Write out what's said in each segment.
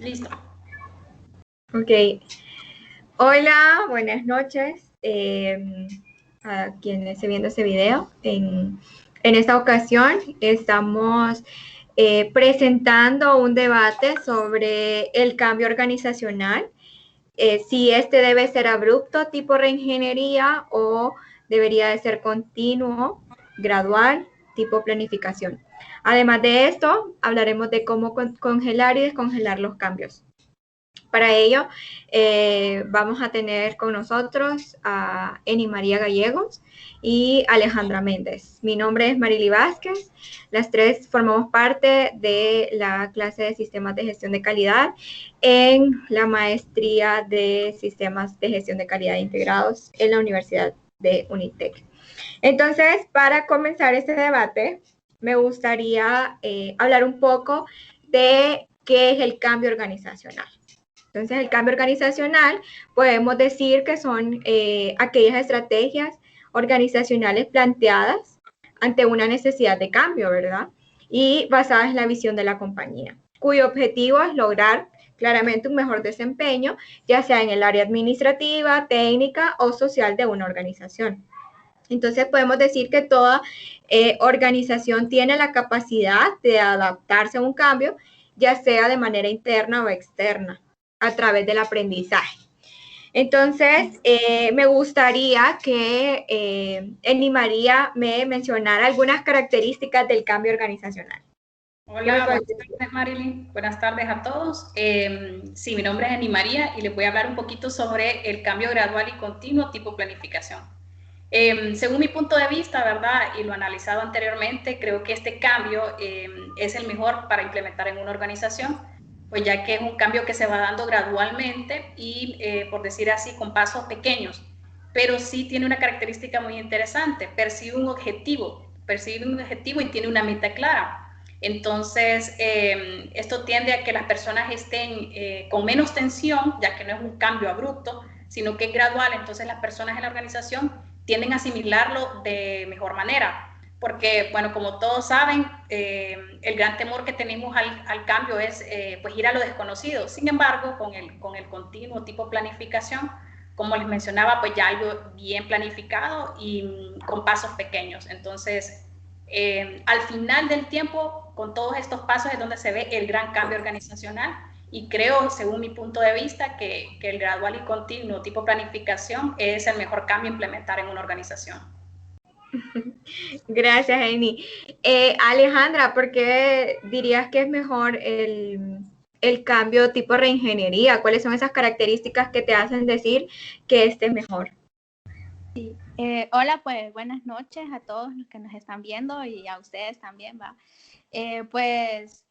Listo. Ok. Hola, buenas noches a quienes estén viendo este video. En esta ocasión estamos presentando un debate sobre el cambio organizacional, si este debe ser abrupto, tipo reingeniería, o debería de ser continuo, gradual, tipo planificación. Además de esto, hablaremos de cómo congelar y descongelar los cambios. Para ello, vamos a tener con nosotros a Eni María Gallegos y Alejandra Méndez. Mi nombre es Marily Vázquez. Las tres formamos parte de la clase de Sistemas de Gestión de Calidad en la maestría de Sistemas de Gestión de Calidad Integrados en la Universidad de Unitec. Entonces, para comenzar este debate, me gustaría hablar un poco de qué es el cambio organizacional. Entonces, el cambio organizacional podemos decir que son aquellas estrategias organizacionales planteadas ante una necesidad de cambio, ¿verdad? Y basadas en la visión de la compañía, cuyo objetivo es lograr claramente un mejor desempeño, ya sea en el área administrativa, técnica o social de una organización. Entonces podemos decir que toda organización tiene la capacidad de adaptarse a un cambio, ya sea de manera interna o externa, a través del aprendizaje. Entonces, me gustaría que Eni María me mencionara algunas características del cambio organizacional. Hola, buenas tardes, Marilyn. Buenas tardes a todos. Sí, mi nombre es Eni María y les voy a hablar un poquito sobre el cambio gradual y continuo tipo planificación. Según mi punto de vista, ¿verdad? Y lo analizado anteriormente, creo que este cambio es el mejor para implementar en una organización, pues ya que es un cambio que se va dando gradualmente y, por decir así, con pasos pequeños, pero sí tiene una característica muy interesante, percibe un objetivo y tiene una meta clara. Entonces, esto tiende a que las personas estén con menos tensión, ya que no es un cambio abrupto, sino que es gradual. Entonces, las personas en la organización tienden a asimilarlo de mejor manera. Porque, bueno, como todos saben, el gran temor que tenemos al cambio es pues ir a lo desconocido. Sin embargo, con el continuo tipo planificación, como les mencionaba, pues ya algo bien planificado y con pasos pequeños. Entonces, al final del tiempo, con todos estos pasos es donde se ve el gran cambio organizacional y creo, según mi punto de vista, que el gradual y continuo tipo planificación es el mejor cambio a implementar en una organización. Gracias, Eni. Alejandra, ¿por qué dirías que es mejor el cambio tipo reingeniería? ¿Cuáles son esas características que te hacen decir que este es mejor? Sí. Hola, pues buenas noches a todos los que nos están viendo y a ustedes también, ¿va? Pues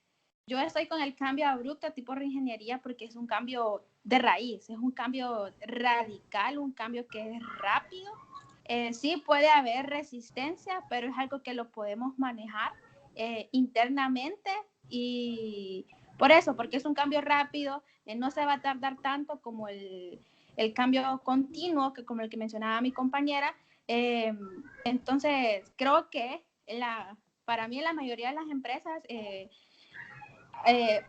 yo estoy con el cambio abrupto tipo reingeniería porque es un cambio de raíz, es un cambio radical, un cambio que es rápido. Sí puede haber resistencia, pero es algo que lo podemos manejar internamente y por eso, porque es un cambio rápido, no se va a tardar tanto como el cambio continuo, que como el que mencionaba mi compañera. Entonces, creo que para mí en la mayoría de las empresas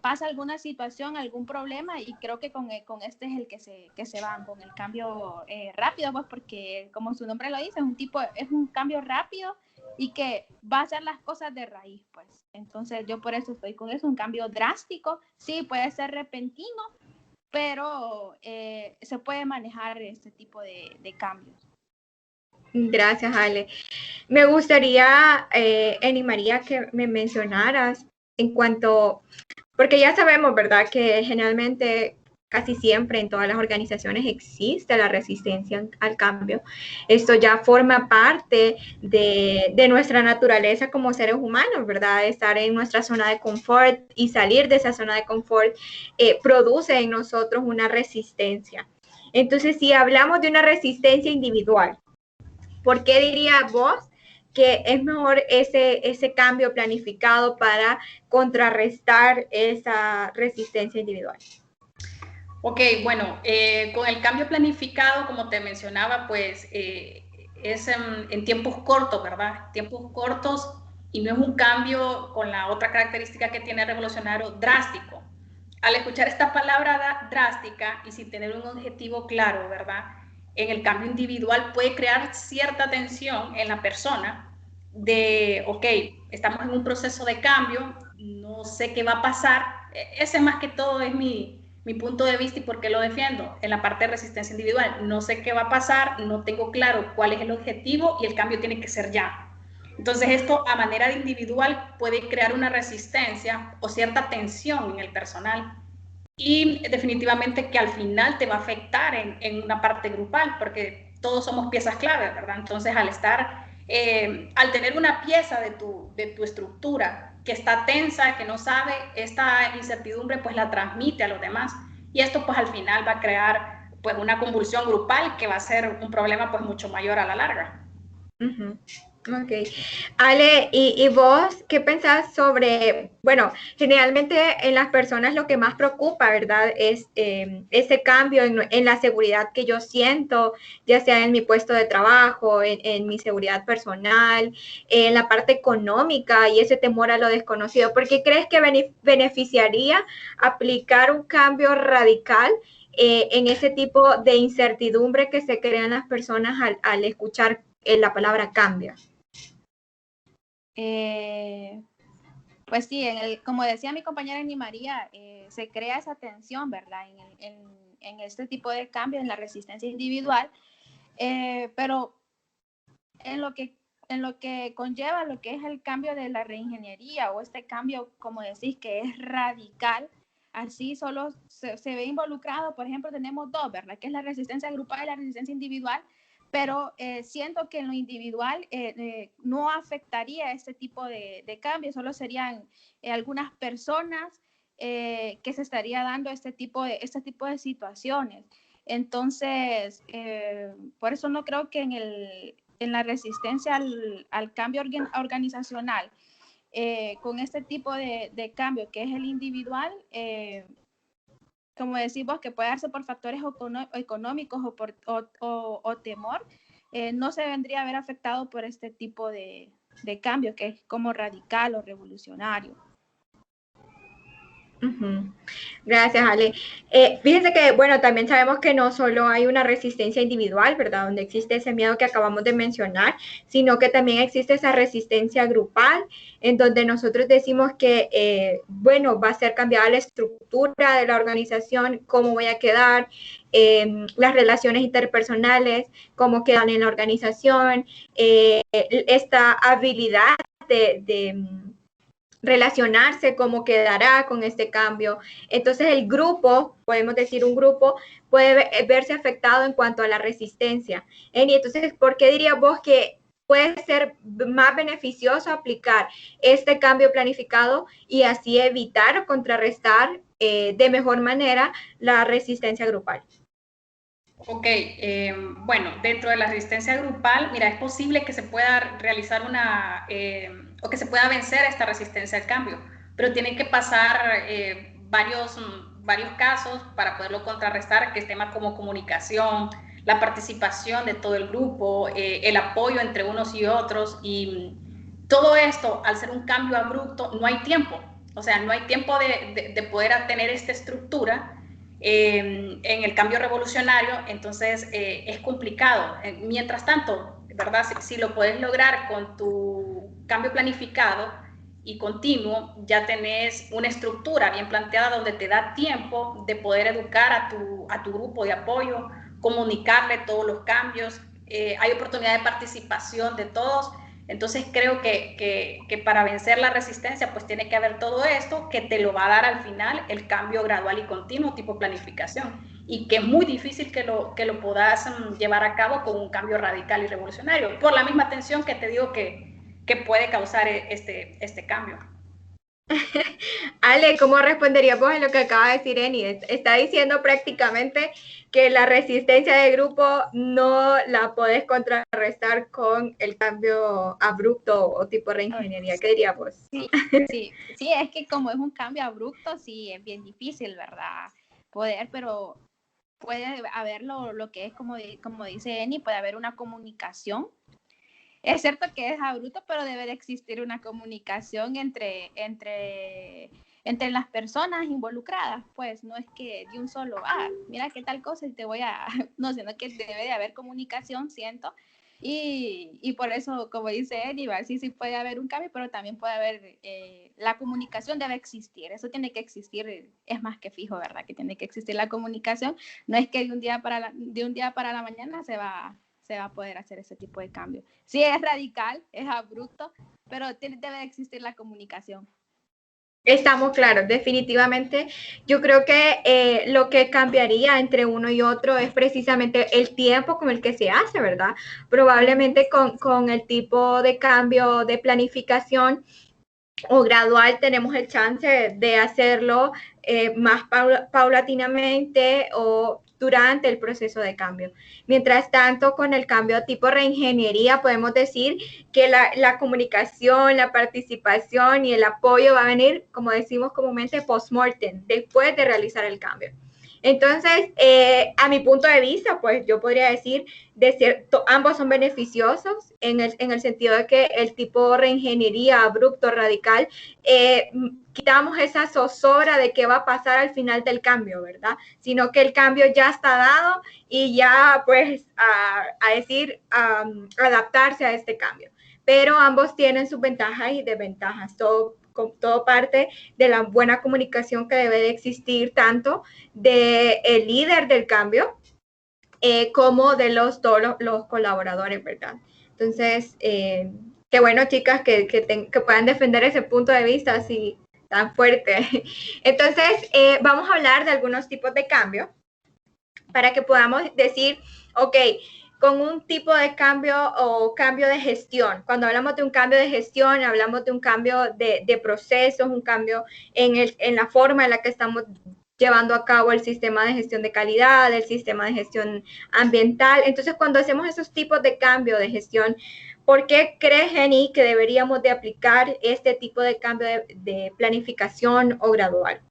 pasa alguna situación, algún problema y creo que con este es el que se van, con el cambio rápido, pues porque como su nombre lo dice, es un cambio rápido y que va a hacer las cosas de raíz, pues. Entonces yo por eso estoy con eso, un cambio drástico, sí, puede ser repentino, pero se puede manejar este tipo de cambios. Gracias, Ale. Me gustaría, Eni María, que me mencionaras en cuanto, porque ya sabemos, ¿verdad?, que generalmente casi siempre en todas las organizaciones existe la resistencia al cambio. Esto ya forma parte de nuestra naturaleza como seres humanos, ¿verdad? Estar en nuestra zona de confort y salir de esa zona de confort produce en nosotros una resistencia. Entonces, si hablamos de una resistencia individual, ¿por qué dirías vos que es mejor ese cambio planificado para contrarrestar esa resistencia individual? Ok, bueno, con el cambio planificado, como te mencionaba, pues es en tiempos cortos, ¿verdad? Tiempos cortos y no es un cambio con la otra característica que tiene revolucionario drástico. al escuchar esta palabra drástica y sin tener un objetivo claro, ¿verdad? En el cambio individual puede crear cierta tensión en la persona de, ok, estamos en un proceso de cambio, no sé qué va a pasar. Ese más que todo es mi punto de vista y por qué lo defiendo en la parte de resistencia individual. No sé qué va a pasar, no tengo claro cuál es el objetivo y el cambio tiene que ser ya. Entonces esto a manera de individual puede crear una resistencia o cierta tensión en el personal y definitivamente que al final te va a afectar en una parte grupal porque todos somos piezas clave, ¿verdad? Entonces al estar, al tener una pieza de tu estructura que está tensa, que no sabe, esta incertidumbre pues la transmite a los demás y esto pues al final va a crear pues una convulsión grupal que va a ser un problema pues mucho mayor a la larga. Ujú. Ok. Ale, ¿y vos qué pensás sobre, bueno, generalmente en las personas lo que más preocupa, ¿verdad? Es ese cambio en la seguridad que yo siento, ya sea en mi puesto de trabajo, en mi seguridad personal, en la parte económica y ese temor a lo desconocido. ¿Por qué crees que beneficiaría aplicar un cambio radical en ese tipo de incertidumbre que se crean las personas al escuchar la palabra cambio? Pues sí, como decía mi compañera Ani María, se crea esa tensión, ¿verdad? En este tipo de cambio, en la resistencia individual, pero en lo que conlleva lo que es el cambio de la reingeniería o este cambio, como decís, que es radical, así solo se ve involucrado, por ejemplo, tenemos dos, ¿verdad? Que es la resistencia grupal y la resistencia individual, pero siento que en lo individual no afectaría este tipo de cambios, solo serían algunas personas que se estaría dando este tipo de situaciones. Entonces, por eso no creo que en la resistencia al cambio organizacional, con este tipo de cambio que es el individual, como decimos, que puede darse por factores económicos o temor, no se vendría a ver afectado por este tipo de cambio que es como radical o revolucionario. Uh-huh. Gracias, Ale. Fíjense que, bueno, también sabemos que no solo hay una resistencia individual, ¿verdad? Donde existe ese miedo que acabamos de mencionar, sino que también existe esa resistencia grupal, en donde nosotros decimos que, bueno, va a ser cambiada la estructura de la organización, cómo voy a quedar, las relaciones interpersonales, cómo quedan en la organización, esta habilidad de relacionarse, cómo quedará con este cambio. Entonces el grupo, podemos decir un grupo, puede verse afectado en cuanto a la resistencia. Y entonces, ¿por qué dirías vos que puede ser más beneficioso aplicar este cambio planificado y así evitar o contrarrestar de mejor manera la resistencia grupal? Ok, bueno, dentro de la resistencia grupal, mira, es posible que se pueda realizar o que se pueda vencer esta resistencia al cambio, pero tienen que pasar varios casos para poderlo contrarrestar, que es temas como comunicación, la participación de todo el grupo, el apoyo entre unos y otros, y todo esto, al ser un cambio abrupto, no hay tiempo, o sea, no hay tiempo de poder tener esta estructura en el cambio revolucionario, entonces es complicado. Mientras tanto, ¿verdad? Si lo puedes lograr con tu cambio planificado y continuo, ya tenés una estructura bien planteada donde te da tiempo de poder educar a tu grupo de apoyo, comunicarle todos los cambios, hay oportunidad de participación de todos. Entonces creo que para vencer la resistencia pues tiene que haber todo esto que te lo va a dar al final el cambio gradual y continuo tipo planificación y que es muy difícil que lo puedas llevar a cabo con un cambio radical y revolucionario por la misma tensión que te digo que puede causar este cambio. Ale, ¿cómo responderías vos a lo que acaba de decir Eni? Está diciendo prácticamente que la resistencia de grupo no la podés contrarrestar con el cambio abrupto o tipo reingeniería. ¿Qué dirías vos? Sí, es que como es un cambio abrupto, sí, es bien difícil, ¿verdad? Pero puede haber lo que es, como dice Eni, puede haber una comunicación. Es cierto que es abrupto, pero debe de existir una comunicación entre entre las personas involucradas, pues no es que de un solo, mira qué tal cosa y te voy a, no, sino que debe de haber comunicación, siento, y por eso, como dice Eri, sí puede haber un cambio, pero también puede haber, la comunicación debe existir, eso tiene que existir, es más que fijo, ¿verdad? Que tiene que existir la comunicación, no es que de un día para la mañana se va a poder hacer ese tipo de cambio. Sí, es radical, es abrupto, pero debe existir la comunicación. Estamos claros, definitivamente. Yo creo que lo que cambiaría entre uno y otro es precisamente el tiempo con el que se hace, ¿verdad? Probablemente con el tipo de cambio de planificación o gradual tenemos el chance de hacerlo más paulatinamente o durante el proceso de cambio. Mientras tanto, con el cambio tipo reingeniería, podemos decir que la comunicación, la participación y el apoyo va a venir, como decimos comúnmente, post-mortem, después de realizar el cambio. Entonces, a mi punto de vista, pues yo podría decir, ambos son beneficiosos en el sentido de que el tipo reingeniería abrupto, radical, quitamos esa zozobra de qué va a pasar al final del cambio, ¿verdad? Sino que el cambio ya está dado y ya, pues, adaptarse a este cambio. Pero ambos tienen sus ventajas y desventajas. Todo parte de la buena comunicación que debe de existir tanto del líder del cambio como de todos los colaboradores, ¿verdad? Entonces, qué bueno, chicas, que puedan defender ese punto de vista así tan fuerte. Entonces, vamos a hablar de algunos tipos de cambio para que podamos decir, ok, con un tipo de cambio o cambio de gestión. Cuando hablamos de un cambio de gestión, hablamos de un cambio de procesos, un cambio en la forma en la que estamos llevando a cabo el sistema de gestión de calidad, el sistema de gestión ambiental. Entonces, cuando hacemos esos tipos de cambio de gestión, ¿por qué cree Jenny que deberíamos de aplicar este tipo de cambio de planificación o gradual?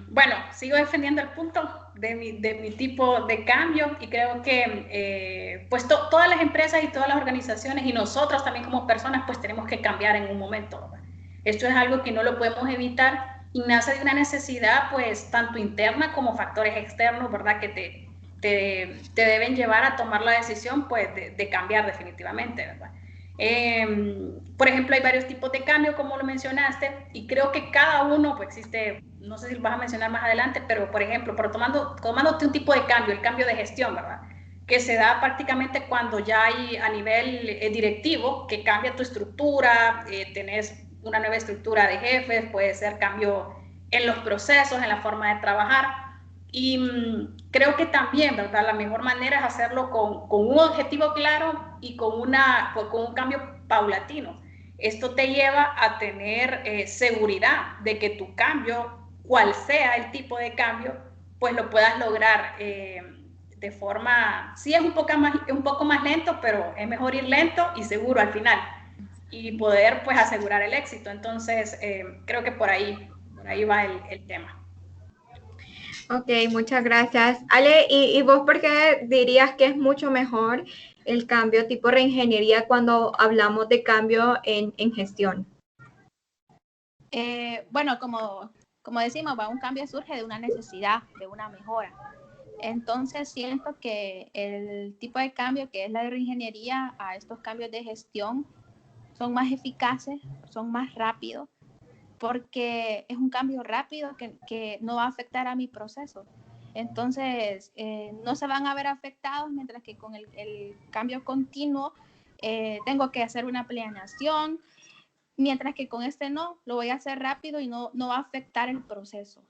Bueno, sigo defendiendo el punto de mi tipo de cambio y creo que pues todas las empresas y todas las organizaciones y nosotros también como personas pues tenemos que cambiar en un momento, ¿verdad? Esto es algo que no lo podemos evitar y nace de una necesidad pues tanto interna como factores externos, ¿verdad? Que te deben llevar a tomar la decisión pues de cambiar definitivamente, ¿verdad? Por ejemplo, hay varios tipos de cambio, como lo mencionaste, y creo que cada uno, pues existe, no sé si lo vas a mencionar más adelante, pero por ejemplo, tomándote un tipo de cambio, el cambio de gestión, ¿verdad? Que se da prácticamente cuando ya hay a nivel directivo, que cambia tu estructura, tenés una nueva estructura de jefes, puede ser cambio en los procesos, en la forma de trabajar. Y creo que también, ¿verdad? La mejor manera es hacerlo con un objetivo claro y con un cambio paulatino. Esto te lleva a tener seguridad de que tu cambio, cual sea el tipo de cambio, pues lo puedas lograr de forma, sí es un poco más lento, pero es mejor ir lento y seguro al final y poder pues asegurar el éxito. Entonces, creo que por ahí va el tema. Ok, muchas gracias. Ale, ¿y vos por qué dirías que es mucho mejor el cambio tipo reingeniería cuando hablamos de cambio en gestión? Bueno, como decimos, un cambio surge de una necesidad, de una mejora. Entonces siento que el tipo de cambio que es la de reingeniería a estos cambios de gestión son más eficaces, son más rápidos, porque es un cambio rápido que no va a afectar a mi proceso. Entonces, no se van a ver afectados, mientras que con el cambio continuo tengo que hacer una planeación, mientras que con este no, lo voy a hacer rápido y no va a afectar el proceso.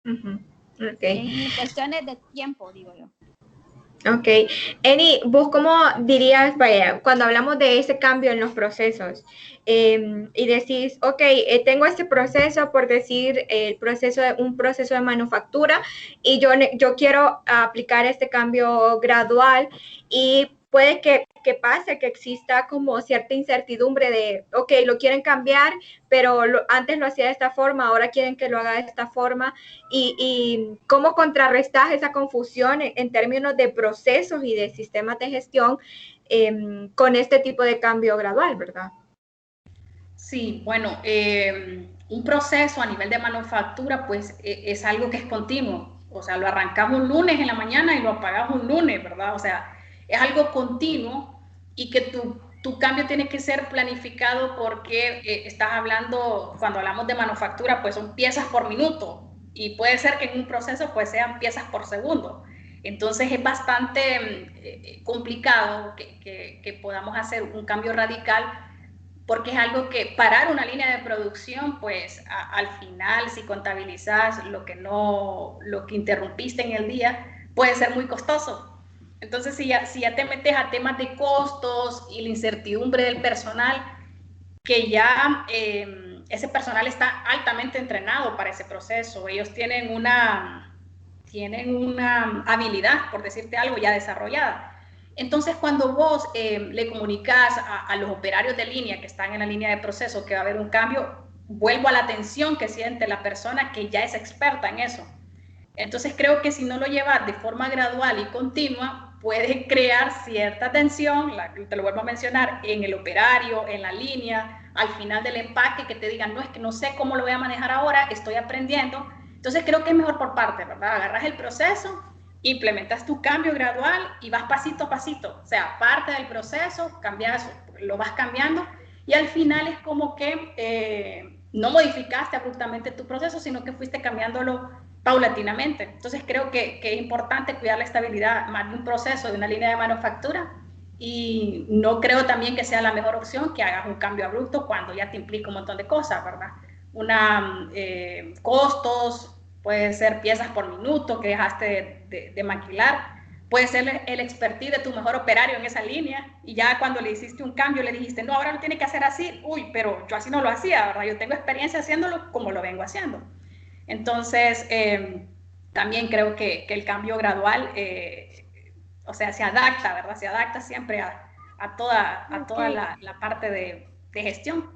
Okay. En cuestiones de tiempo, digo yo. Ok. Eni, ¿vos cómo dirías, vaya, cuando hablamos de ese cambio en los procesos y decís, ok, tengo este proceso, por decir, un proceso de manufactura y yo quiero aplicar este cambio gradual y puede que pase, que exista como cierta incertidumbre de, ok, lo quieren cambiar, pero antes lo hacía de esta forma, ahora quieren que lo haga de esta forma. Y cómo contrarrestas esa confusión en términos de procesos y de sistemas de gestión con este tipo de cambio gradual, ¿verdad? Sí, bueno, un proceso a nivel de manufactura, pues es algo que es continuo. O sea, lo arrancas un lunes en la mañana y lo apagas un lunes, ¿verdad? O sea, es algo continuo y que tu cambio tiene que ser planificado porque estás hablando, cuando hablamos de manufactura, pues son piezas por minuto y puede ser que en un proceso pues sean piezas por segundo. Entonces es bastante complicado que podamos hacer un cambio radical porque es algo que parar una línea de producción, pues al final, si contabilizas lo que interrumpiste en el día, puede ser muy costoso. Entonces, si ya te metes a temas de costos y la incertidumbre del personal, que ya ese personal está altamente entrenado para ese proceso, ellos tienen una habilidad, por decirte algo, ya desarrollada. Entonces, cuando vos le comunicas a los operarios de línea que están en la línea de proceso que va a haber un cambio, vuelvo a la tensión que siente la persona que ya es experta en eso. Entonces, creo que si no lo llevas de forma gradual y continua, puede crear cierta tensión, te lo vuelvo a mencionar, en el operario, en la línea, al final del empaque, que te digan, no, es que no sé cómo lo voy a manejar ahora, estoy aprendiendo. Entonces, creo que es mejor por parte, ¿verdad? Agarras el proceso, implementas tu cambio gradual y vas pasito a pasito. O sea, parte del proceso, cambias, lo vas cambiando y al final es como que no modificaste abruptamente tu proceso, sino que fuiste cambiándolo paulatinamente. Entonces creo que es importante cuidar la estabilidad más de un proceso, de una línea de manufactura, y no creo también que sea la mejor opción que hagas un cambio abrupto cuando ya te implica un montón de cosas, ¿verdad? Costos, puede ser piezas por minuto que dejaste de maquilar, puede ser el expertise de tu mejor operario en esa línea y ya cuando le hiciste un cambio le dijiste, no, ahora lo tiene que hacer así, uy, pero yo así no lo hacía, ¿verdad? Yo tengo experiencia haciéndolo como lo vengo haciendo. Entonces, también creo que el cambio gradual, o sea, se adapta, ¿verdad? Se adapta siempre a toda la parte de gestión.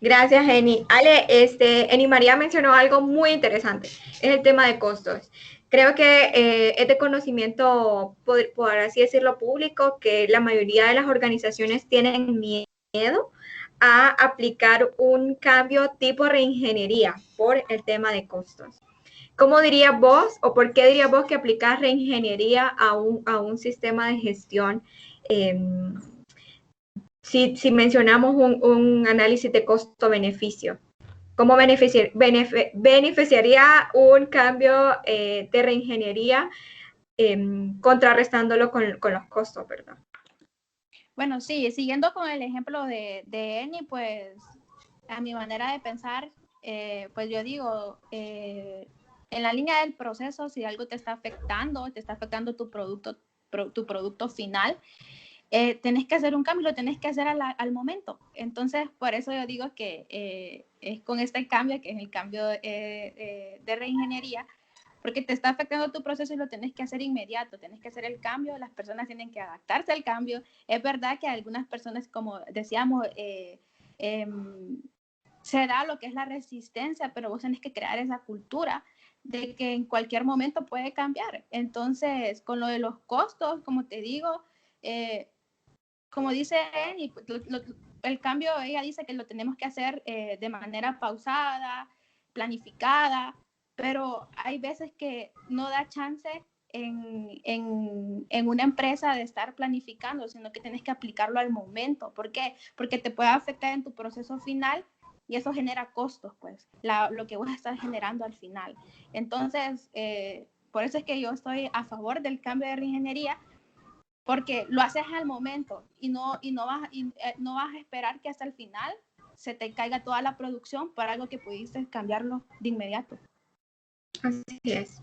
Gracias, Eni. Ale, Eni María mencionó algo muy interesante, es el tema de costos. Creo que es de conocimiento, por así decirlo, público, que la mayoría de las organizaciones tienen miedo a aplicar un cambio tipo reingeniería por el tema de costos. ¿Cómo dirías vos o por qué dirías vos que aplicar reingeniería a un sistema de gestión? Si mencionamos un análisis de costo-beneficio, ¿cómo beneficiaría un cambio de reingeniería contrarrestándolo con los costos, verdad? Bueno, sí, siguiendo con el ejemplo de Eni, pues a mi manera de pensar, pues yo digo, en la línea del proceso, si algo te está afectando tu producto final, tenés que hacer un cambio, lo tenés que hacer al momento. Entonces, por eso yo digo que es con este cambio, que es el cambio de reingeniería, porque te está afectando tu proceso y lo tenés que hacer inmediato, tenés que hacer el cambio, las personas tienen que adaptarse al cambio. Es verdad que algunas personas, como decíamos, se da lo que es la resistencia, pero vos tenés que crear esa cultura de que en cualquier momento puede cambiar. Entonces, con lo de los costos, como te digo, como dice Eni, el cambio, ella dice que lo tenemos que hacer de manera pausada, planificada, pero hay veces que no da chance en una empresa de estar planificando, sino que tienes que aplicarlo al momento. ¿Por qué? Porque te puede afectar en tu proceso final y eso genera costos, pues, lo que vos estás generando al final. Entonces, por eso es que yo estoy a favor del cambio de reingeniería, porque lo haces al momento y no vas a esperar que hasta el final se te caiga toda la producción para algo que pudiste cambiarlo de inmediato. Así es.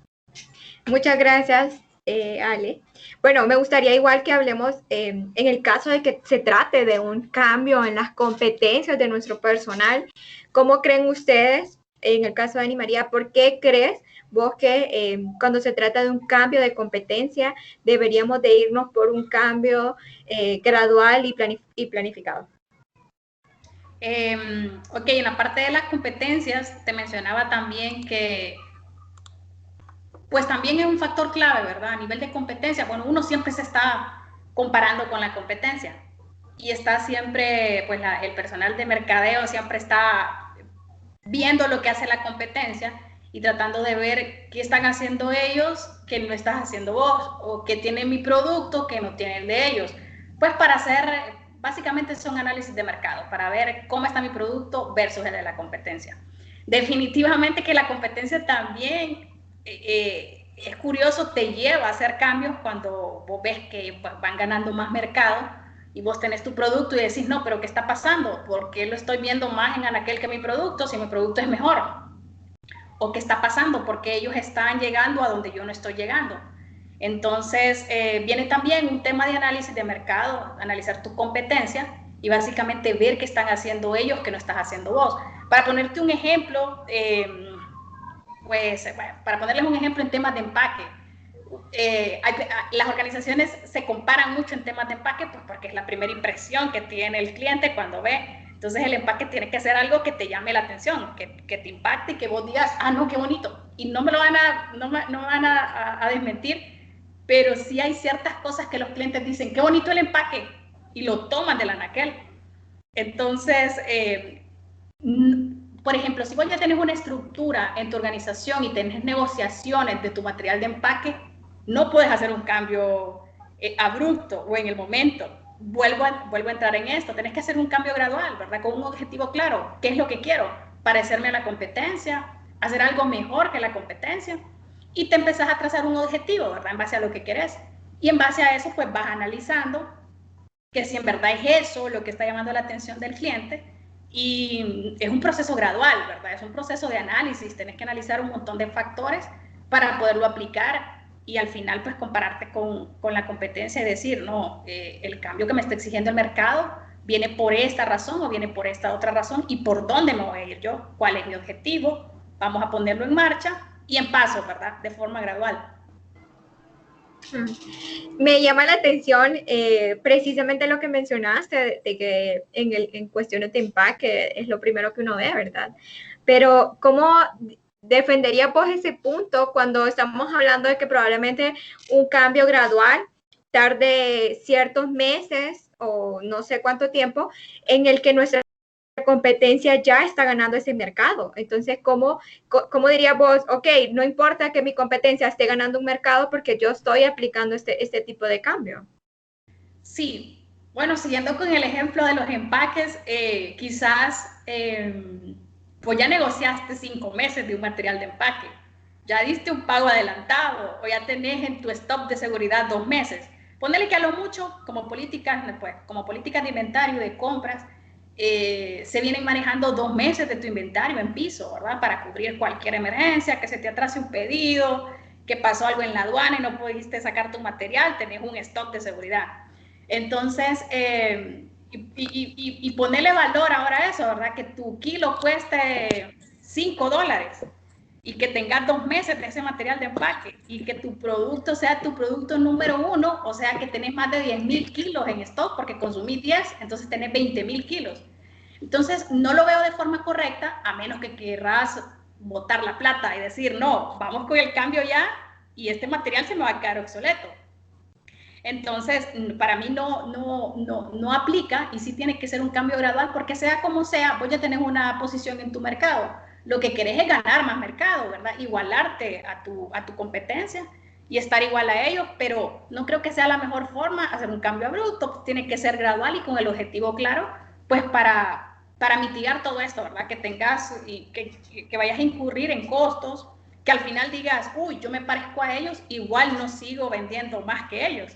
Muchas gracias, Ale. Bueno, me gustaría igual que hablemos en el caso de que se trate de un cambio en las competencias de nuestro personal. ¿Cómo creen ustedes, en el caso de Eni María, por qué crees vos que cuando se trata de un cambio de competencia deberíamos de irnos por un cambio gradual y planificado? Ok, en la parte de las competencias te mencionaba también que pues también es un factor clave, ¿verdad? A nivel de competencia, bueno, uno siempre se está comparando con la competencia. y está siempre, pues el personal de mercadeo siempre está viendo lo que hace la competencia y tratando de ver qué están haciendo ellos que no estás haciendo vos, o qué tiene mi producto que no tiene el de ellos. Pues para hacer, básicamente son análisis de mercado, para ver cómo está mi producto versus el de la competencia. Definitivamente que la competencia también, es curioso, te lleva a hacer cambios cuando vos ves que van ganando más mercado y vos tenés tu producto y decís, no, pero ¿qué está pasando? ¿Por qué lo estoy viendo más en aquel que mi producto si mi producto es mejor? ¿O qué está pasando? Porque ellos están llegando a donde yo no estoy llegando. Entonces, viene también un tema de análisis de mercado, analizar tu competencia y básicamente ver qué están haciendo ellos que no estás haciendo vos. Para ponerte un ejemplo, para ponerles un ejemplo en temas de empaque, las organizaciones se comparan mucho en temas de empaque, pues porque es la primera impresión que tiene el cliente cuando ve. Entonces el empaque tiene que ser algo que te llame la atención, que te impacte y que vos digas, ah, no, qué bonito. Y no me lo van a desmentir, pero sí hay ciertas cosas que los clientes dicen, qué bonito el empaque, y lo toman del anaquel. Entonces, por ejemplo, si vos ya tenés una estructura en tu organización y tenés negociaciones de tu material de empaque, no puedes hacer un cambio abrupto o en el momento. Vuelvo a entrar en esto, tenés que hacer un cambio gradual, ¿verdad? Con un objetivo claro, ¿qué es lo que quiero? Parecerme a la competencia, hacer algo mejor que la competencia, y te empezás a trazar un objetivo, ¿verdad? En base a lo que querés. Y en base a eso, pues vas analizando que si en verdad es eso lo que está llamando la atención del cliente, y es un proceso gradual, ¿verdad? Es un proceso de análisis, tenés que analizar un montón de factores para poderlo aplicar y al final pues compararte con la competencia y decir, no, el cambio que me está exigiendo el mercado viene por esta razón o viene por esta otra razón, y por dónde me voy a ir yo, cuál es mi objetivo, vamos a ponerlo en marcha y en paso, ¿verdad? De forma gradual. Me llama la atención precisamente lo que mencionaste, de que en cuestiones de empaque es lo primero que uno ve, ¿verdad? Pero ¿cómo defendería pues ese punto cuando estamos hablando de que probablemente un cambio gradual tarde ciertos meses o no sé cuánto tiempo en el que nuestra competencia ya está ganando ese mercado? Entonces, ¿cómo dirías vos, ok, no importa que mi competencia esté ganando un mercado porque yo estoy aplicando este tipo de cambio? Sí, bueno, siguiendo con el ejemplo de los empaques, quizás pues ya negociaste 5 meses de un material de empaque, ya diste un pago adelantado o ya tenés en tu stock de seguridad 2 meses. Ponele que a lo mucho, como políticas de inventario, de compras, se vienen manejando 2 meses de tu inventario en piso, ¿verdad? Para cubrir cualquier emergencia, que se te atrase un pedido, que pasó algo en la aduana y no pudiste sacar tu material, tenés un stock de seguridad. Entonces, y ponerle valor ahora a eso, ¿verdad? Que tu kilo cueste $5 y que tengas 2 meses de ese material de empaque y que tu producto sea tu producto número 1, o sea que tenés más de 10,000 kilos en stock porque consumís 10, entonces tenés 20,000 kilos. Entonces, no lo veo de forma correcta, a menos que querrás botar la plata y decir, no, vamos con el cambio ya y este material se me va a quedar obsoleto. Entonces, para mí no aplica, y sí tiene que ser un cambio gradual, porque sea como sea, vos ya tenés una posición en tu mercado. Lo que querés es ganar más mercado, ¿verdad? Igualarte a tu competencia y estar igual a ellos, pero no creo que sea la mejor forma hacer un cambio abrupto. Tiene que ser gradual y con el objetivo claro, pues para mitigar todo esto, ¿verdad? Que tengas y que vayas a incurrir en costos, que al final digas, uy, yo me parezco a ellos, igual no sigo vendiendo más que ellos.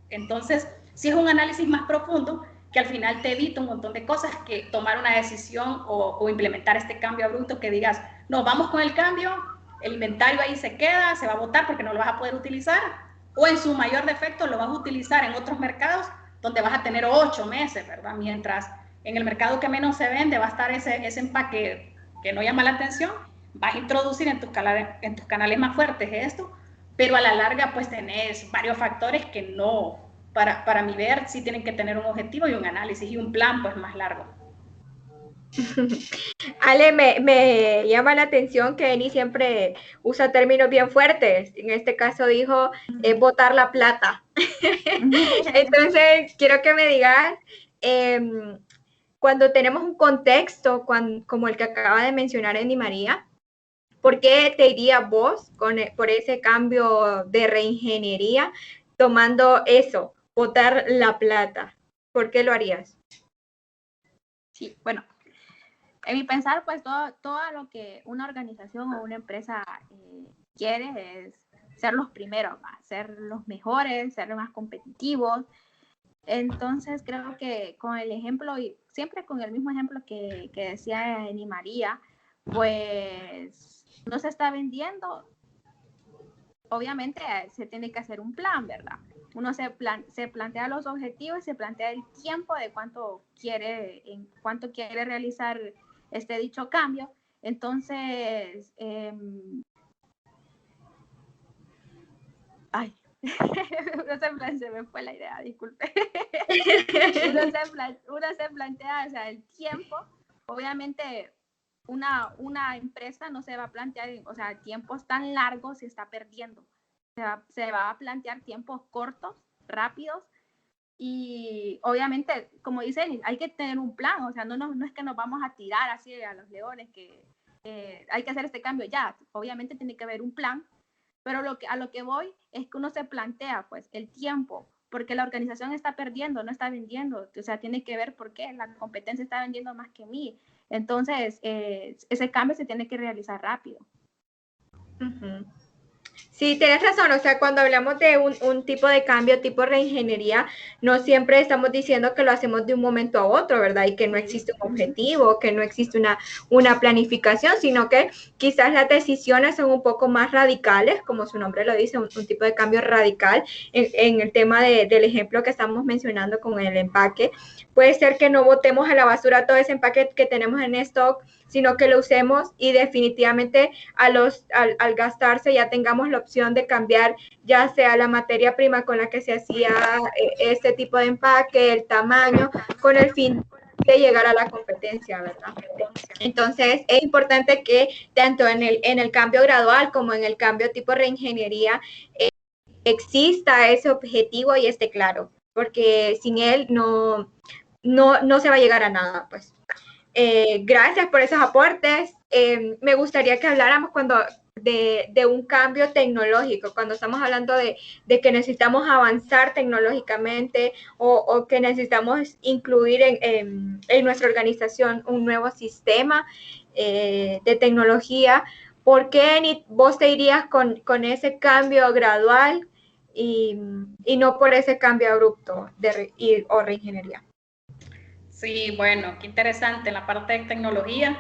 Entonces, sí es un análisis más profundo que al final te evita un montón de cosas, que tomar una decisión o implementar este cambio abrupto que digas, no, vamos con el cambio, el inventario ahí se queda, se va a botar porque no lo vas a poder utilizar, o en su mayor defecto lo vas a utilizar en otros mercados donde vas a tener 8 meses, ¿verdad? Mientras en el mercado que menos se vende va a estar ese empaque que no llama la atención, vas a introducir en tus canales más fuertes esto, pero a la larga pues tenés varios factores que no, para mi ver, sí tienen que tener un objetivo y un análisis y un plan pues más largo. Ale, me llama la atención que Eni siempre usa términos bien fuertes. En este caso dijo botar la plata. Entonces, quiero que me digas cuando tenemos un contexto como el que acaba de mencionar Eni María, ¿por qué te irías vos por ese cambio de reingeniería tomando eso, botar la plata? ¿Por qué lo harías? Sí, bueno, en mi pensar, pues todo lo que una organización o una empresa quiere es ser los primeros, ¿va? Ser los mejores, ser los más competitivos. Entonces creo que con el ejemplo, y siempre con el mismo ejemplo que decía Eni María, pues no se está vendiendo, obviamente se tiene que hacer un plan, ¿verdad? Uno se plantea los objetivos, se plantea el tiempo de cuánto quiere realizar este dicho cambio. Entonces, se me fue la idea, disculpe. uno se plantea, o sea, el tiempo. Obviamente, una empresa no se va a plantear, o sea, tiempos tan largos se está perdiendo. Se va a plantear tiempos cortos, rápidos, y obviamente, como dicen, hay que tener un plan, o sea, no es que nos vamos a tirar así a los leones, que hay que hacer este cambio ya. Obviamente tiene que haber un plan, pero a lo que voy es que uno se plantea, pues, el tiempo, porque la organización está perdiendo, no está vendiendo, o sea, tiene que ver por qué la competencia está vendiendo más que mí. Entonces, ese cambio se tiene que realizar rápido. Uh-huh. Sí, tienes razón, o sea, cuando hablamos de un tipo de cambio, tipo reingeniería, no siempre estamos diciendo que lo hacemos de un momento a otro, ¿verdad? Y que no existe un objetivo, que no existe una planificación, sino que quizás las decisiones son un poco más radicales, como su nombre lo dice, un tipo de cambio radical en el tema del ejemplo que estamos mencionando con el empaque. Puede ser que no botemos a la basura todo ese empaque que tenemos en stock, sino que lo usemos y definitivamente al gastarse ya tengamos la opción de cambiar ya sea la materia prima con la que se hacía este tipo de empaque, el tamaño, con el fin de llegar a la competencia, ¿verdad? Entonces, es importante que tanto en el cambio gradual como en el cambio tipo reingeniería exista ese objetivo y esté claro, porque sin él no se va a llegar a nada, pues. Gracias por esos aportes. Me gustaría que habláramos de un cambio tecnológico, cuando estamos hablando de que necesitamos avanzar tecnológicamente o que necesitamos incluir en nuestra organización un nuevo sistema de tecnología. ¿Por qué vos te irías con ese cambio gradual y no por ese cambio abrupto o reingeniería? Sí, bueno, qué interesante. En la parte de tecnología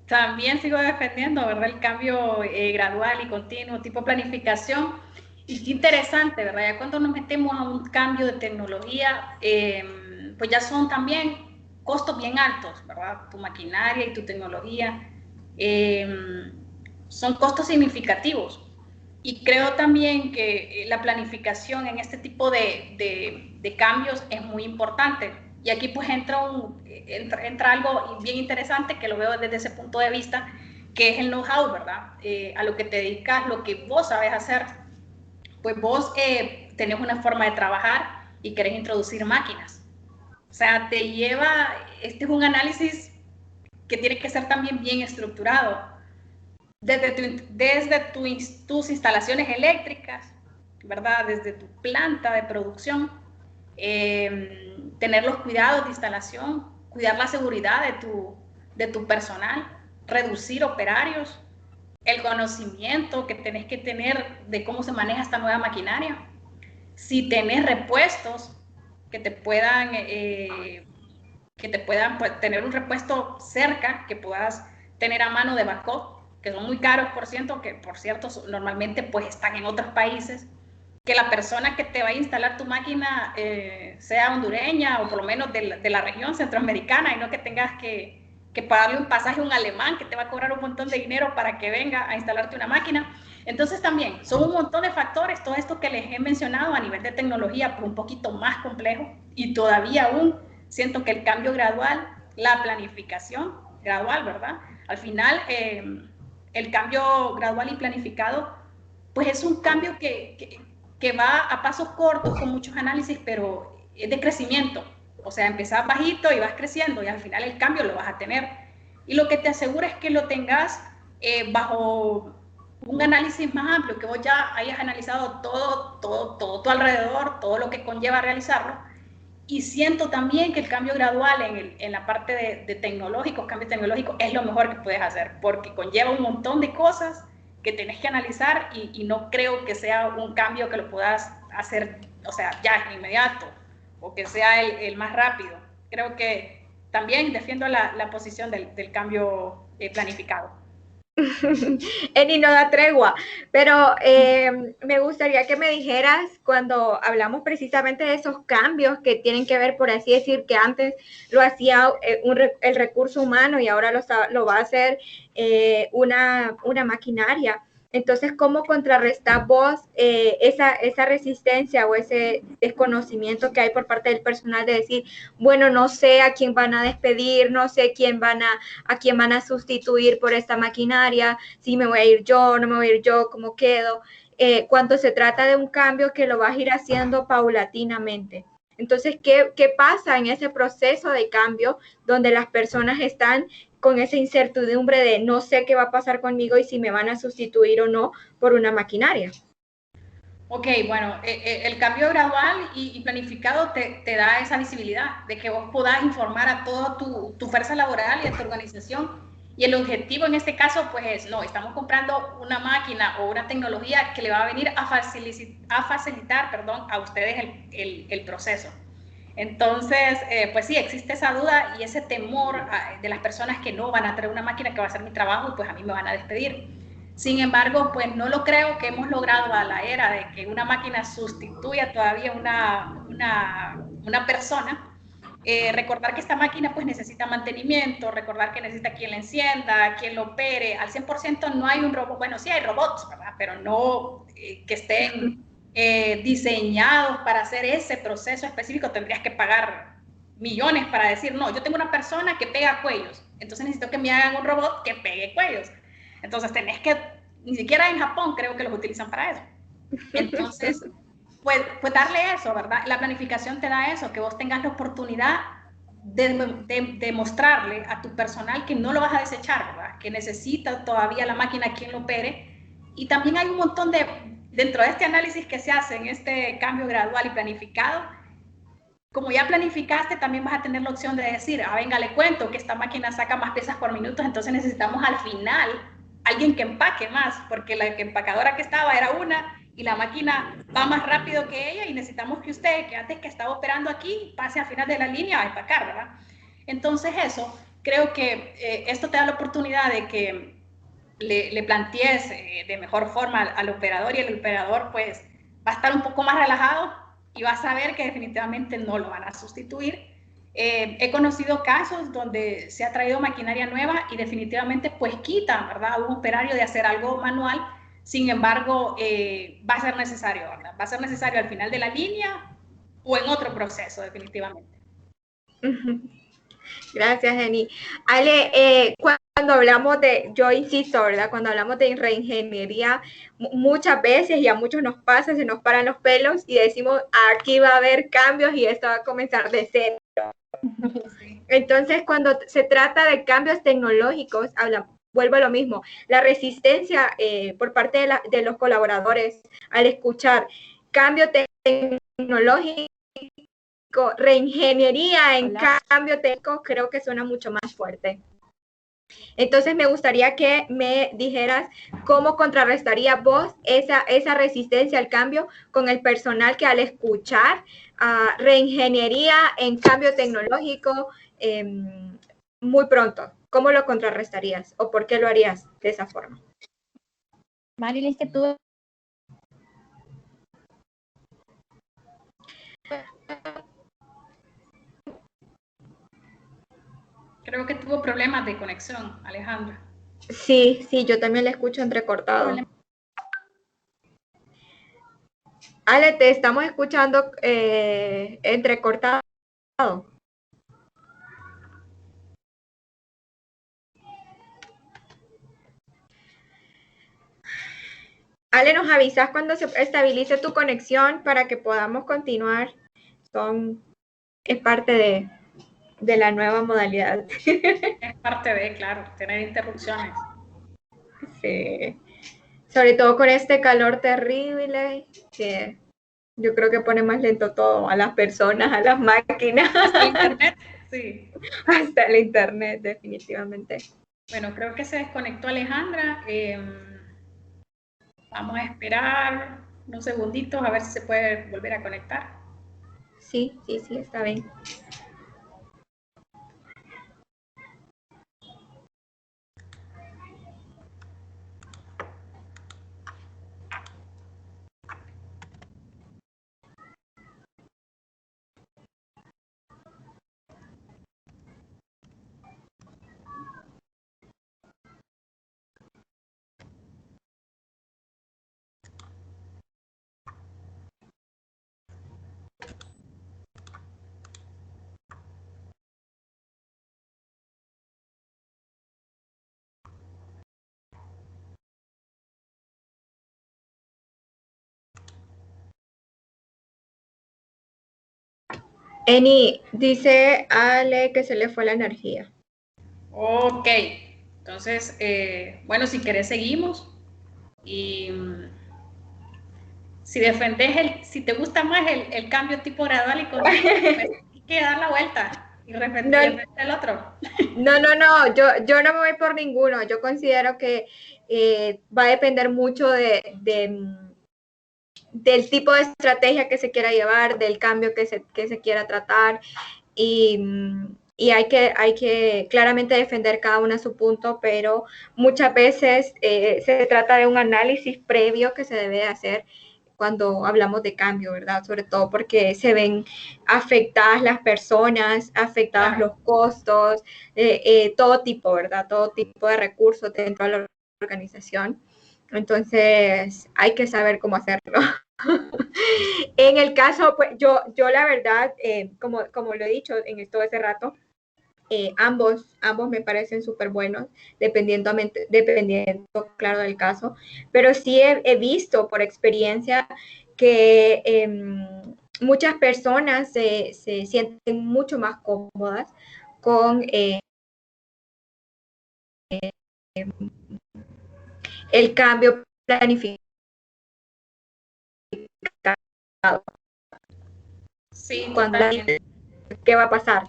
también sigo defendiendo, ¿verdad? El cambio gradual y continuo, tipo planificación. Y qué interesante, ¿verdad? Ya cuando nos metemos a un cambio de tecnología, pues ya son también costos bien altos, ¿verdad? Tu maquinaria y tu tecnología son costos significativos. Y creo también que la planificación en este tipo de cambios es muy importante. Y aquí pues entra algo bien interesante que lo veo desde ese punto de vista, que es el know-how, ¿verdad? A lo que te dedicas, lo que vos sabes hacer. Pues vos tenés una forma de trabajar y querés introducir máquinas. O sea, este es un análisis que tiene que ser también bien estructurado. Desde tus instalaciones eléctricas, ¿verdad? Desde tu planta de producción, tener los cuidados de instalación, cuidar la seguridad de tu personal, reducir operarios, el conocimiento que tenés que tener de cómo se maneja esta nueva maquinaria. Si tenés repuestos que te puedan pues, tener un repuesto cerca, que puedas tener a mano de backup, que son muy caros, que por cierto normalmente pues están en otros países, que la persona que te va a instalar tu máquina sea hondureña o por lo menos de la región centroamericana y no que tengas que pagarle un pasaje a un alemán que te va a cobrar un montón de dinero para que venga a instalarte una máquina. Entonces también son un montón de factores, todo esto que les he mencionado a nivel de tecnología, pero un poquito más complejo y todavía aún siento que el cambio gradual, la planificación gradual, ¿verdad? Al final, el cambio gradual y planificado, pues es un cambio que va a pasos cortos con muchos análisis, pero es de crecimiento. O sea, empezás bajito y vas creciendo y al final el cambio lo vas a tener. Y lo que te asegura es que lo tengas bajo un análisis más amplio, que vos ya hayas analizado todo tu alrededor, todo lo que conlleva realizarlo. Y siento también que el cambio gradual en la parte de tecnológicos, cambio tecnológico, es lo mejor que puedes hacer, porque conlleva un montón de cosas que tenés que analizar y no creo que sea un cambio que lo puedas hacer, o sea, ya inmediato, o que sea el más rápido. Creo que también defiendo la posición del cambio planificado. Eni no da tregua, pero me gustaría que me dijeras cuando hablamos precisamente de esos cambios que tienen que ver, por así decir, que antes lo hacía el recurso humano y ahora lo va a hacer una maquinaria. Entonces, ¿cómo contrarrestar vos esa resistencia o ese desconocimiento que hay por parte del personal de decir, bueno, no sé a quién van a despedir, no sé a quién van a sustituir por esta maquinaria, si me voy a ir yo, no me voy a ir yo, cómo quedo, cuando se trata de un cambio que lo vas a ir haciendo paulatinamente? Entonces, ¿qué pasa en ese proceso de cambio donde las personas están con esa incertidumbre de no sé qué va a pasar conmigo y si me van a sustituir o no por una maquinaria? Ok, bueno, el cambio gradual y planificado te da esa visibilidad de que vos puedas informar a toda tu fuerza laboral y a tu organización. Y el objetivo en este caso, pues es, no, estamos comprando una máquina o una tecnología que le va a venir a facilitar, perdón, a ustedes el proceso. Entonces, pues sí, existe esa duda y ese temor de las personas que no van a traer una máquina que va a hacer mi trabajo y pues a mí me van a despedir. Sin embargo, pues no lo creo que hemos logrado a la era de que una máquina sustituya todavía una persona. Recordar que esta máquina pues necesita mantenimiento, recordar que necesita quien la encienda, quien lo opere. Al 100% no hay un robot, bueno, sí hay robots, ¿verdad? Pero no que estén diseñados para hacer ese proceso específico. Tendrías que pagar millones para decir, no, yo tengo una persona que pega cuellos, entonces necesito que me hagan un robot que pegue cuellos. Entonces tenés que, ni siquiera en Japón creo que los utilizan para eso. Entonces, pues darle eso, ¿verdad? La planificación te da eso, que vos tengas la oportunidad de mostrarle a tu personal que no lo vas a desechar, ¿verdad? Que necesita todavía la máquina quien lo opere. Y también hay un montón dentro de este análisis que se hace en este cambio gradual y planificado, como ya planificaste, también vas a tener la opción de decir, venga, le cuento que esta máquina saca más piezas por minuto, entonces necesitamos al final alguien que empaque más, porque la empacadora que estaba era una y la máquina va más rápido que ella y necesitamos que usted, que antes que estaba operando aquí, pase al final de la línea a empacar, ¿verdad? Entonces eso, creo que esto te da la oportunidad de que le plantees de mejor forma al operador y el operador pues va a estar un poco más relajado y va a saber que definitivamente no lo van a sustituir. He conocido casos donde se ha traído maquinaria nueva y definitivamente pues quitan, ¿verdad?, a un operario de hacer algo manual. Sin embargo, va a ser necesario, ¿verdad? Va a ser necesario al final de la línea o en otro proceso, definitivamente. Gracias, Jenny. Ale, cuando hablamos yo insisto, ¿verdad? Cuando hablamos de reingeniería, muchas veces y a muchos nos pasa, se nos paran los pelos y decimos, aquí va a haber cambios y esto va a comenzar de cero. Sí. Entonces, cuando se trata de cambios tecnológicos, vuelvo a lo mismo, la resistencia por parte de los colaboradores al escuchar cambio tecnológico, reingeniería en cambio técnico, creo que suena mucho más fuerte. Entonces me gustaría que me dijeras cómo contrarrestaría vos esa resistencia al cambio con el personal que al escuchar reingeniería en cambio tecnológico muy pronto, ¿cómo lo contrarrestarías o por qué lo harías de esa forma? Marilis, que tú Creo que tuvo problemas de conexión, Alejandra. Sí, yo también la escucho entrecortado. Ale, te estamos escuchando entrecortado. Ale, nos avisas cuando se estabilice tu conexión para que podamos continuar. Son es parte de la nueva modalidad. Es parte de, claro, tener interrupciones. Sí. Sobre todo con este calor terrible que yo creo que pone más lento todo, a las personas, a las máquinas. Hasta el internet, sí. Hasta el internet, definitivamente. Bueno, creo que se desconectó Alejandra. Vamos a esperar unos segunditos a ver si se puede volver a conectar. Sí, está bien. Eni, dice Ale que se le fue la energía. Ok, entonces, bueno, si querés seguimos. Y si defendes si te gusta más el cambio tipo gradual y continuo, pues hay que dar la vuelta y defender el otro. No, yo no me voy por ninguno. Yo considero que va a depender mucho del tipo de estrategia que se quiera llevar, del cambio que se quiera tratar y hay que claramente defender cada uno a su punto, pero muchas veces se trata de un análisis previo que se debe hacer cuando hablamos de cambio, ¿verdad? Sobre todo porque se ven afectadas las personas, afectados los costos, todo tipo, ¿verdad? Todo tipo de recursos dentro de la organización. Entonces, hay que saber cómo hacerlo. En el caso, pues yo la verdad, como lo he dicho en todo ese rato, ambos me parecen súper buenos, dependiendo, claro, del caso, pero sí he visto por experiencia que muchas personas se sienten mucho más cómodas con el cambio planificado. Sí, Cuando totalmente. ¿qué va a pasar?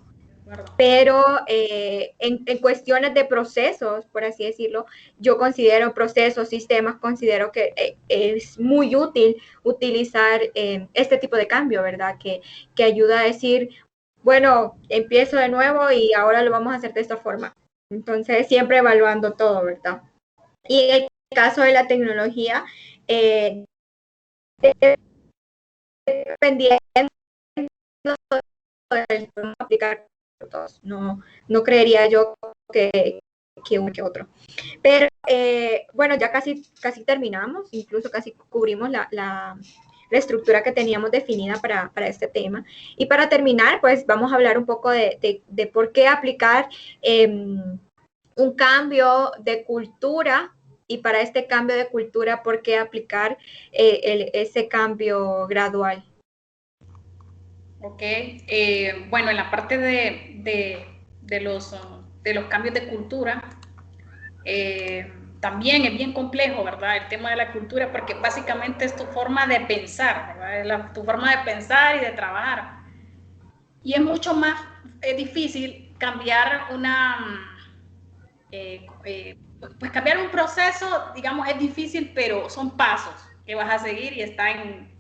Pero en cuestiones de procesos, por así decirlo, yo considero procesos, sistemas, considero que es muy útil utilizar este tipo de cambio, ¿verdad? Que ayuda a decir, bueno, empiezo de nuevo y ahora lo vamos a hacer de esta forma. Entonces, siempre evaluando todo, ¿verdad? Y en el caso de la tecnología, dependiendo de aplicar todos. No creería yo que uno que otro. Pero bueno, ya casi terminamos, incluso casi cubrimos la estructura que teníamos definida para este tema. Y para terminar, pues vamos a hablar un poco de por qué aplicar un cambio de cultura y para este cambio de cultura, por qué aplicar ese cambio gradual. Ok, bueno, en la parte de los cambios de cultura, también es bien complejo, ¿verdad? El tema de la cultura, porque básicamente es tu forma de pensar, ¿verdad? Tu forma de pensar y de trabajar. Y es mucho más difícil cambiar pues cambiar un proceso, digamos, es difícil, pero son pasos que vas a seguir y están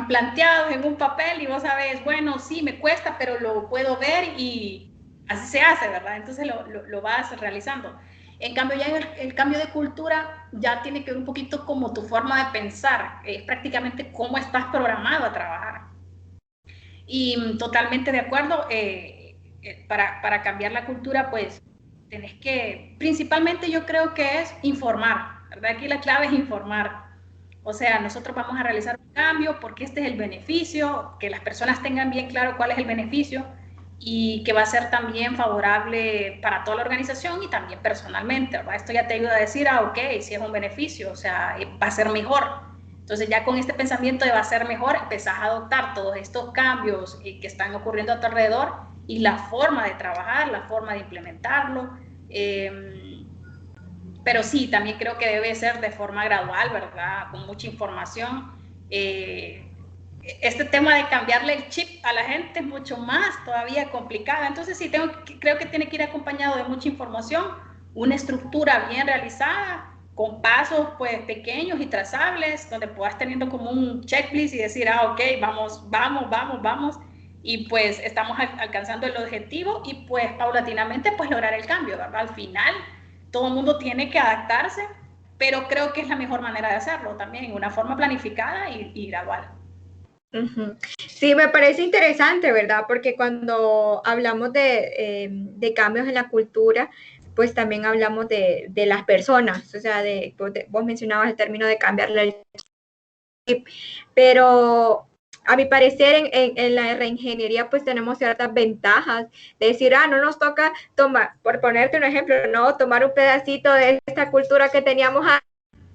planteados en un papel y vos sabes, bueno, sí, me cuesta, pero lo puedo ver y así se hace, ¿verdad? Entonces lo vas realizando. En cambio, ya el cambio de cultura ya tiene que ver un poquito como tu forma de pensar, es prácticamente cómo estás programado a trabajar. Y totalmente de acuerdo, para cambiar la cultura, pues tenés que, principalmente yo creo que es informar, ¿verdad? Aquí la clave es informar. O sea, nosotros vamos a realizar un cambio porque este es el beneficio, que las personas tengan bien claro cuál es el beneficio y que va a ser también favorable para toda la organización y también personalmente, ¿verdad? Esto ya te ayuda a decir, ok, si es un beneficio, o sea, va a ser mejor. Entonces ya con este pensamiento de va a ser mejor, empezás a adoptar todos estos cambios que están ocurriendo a tu alrededor y la forma de trabajar, la forma de implementarlo. Pero sí, también creo que debe ser de forma gradual, ¿verdad? Con mucha información. Este tema de cambiarle el chip a la gente es mucho más todavía complicada. Entonces sí, creo que tiene que ir acompañado de mucha información, una estructura bien realizada, con pasos pues pequeños y trazables, donde puedas teniendo como un checklist y decir, ok, vamos, y pues estamos alcanzando el objetivo y pues paulatinamente pues lograr el cambio, ¿verdad? Al final todo el mundo tiene que adaptarse, pero creo que es la mejor manera de hacerlo también, en una forma planificada y gradual. Sí, me parece interesante, ¿verdad? Porque cuando hablamos de cambios en la cultura, pues también hablamos de las personas, o sea, vos mencionabas el término de cambiarle el chip, pero a mi parecer en la reingeniería pues tenemos ciertas ventajas de decir, no nos toca tomar, por ponerte un ejemplo, no tomar un pedacito de esta cultura que teníamos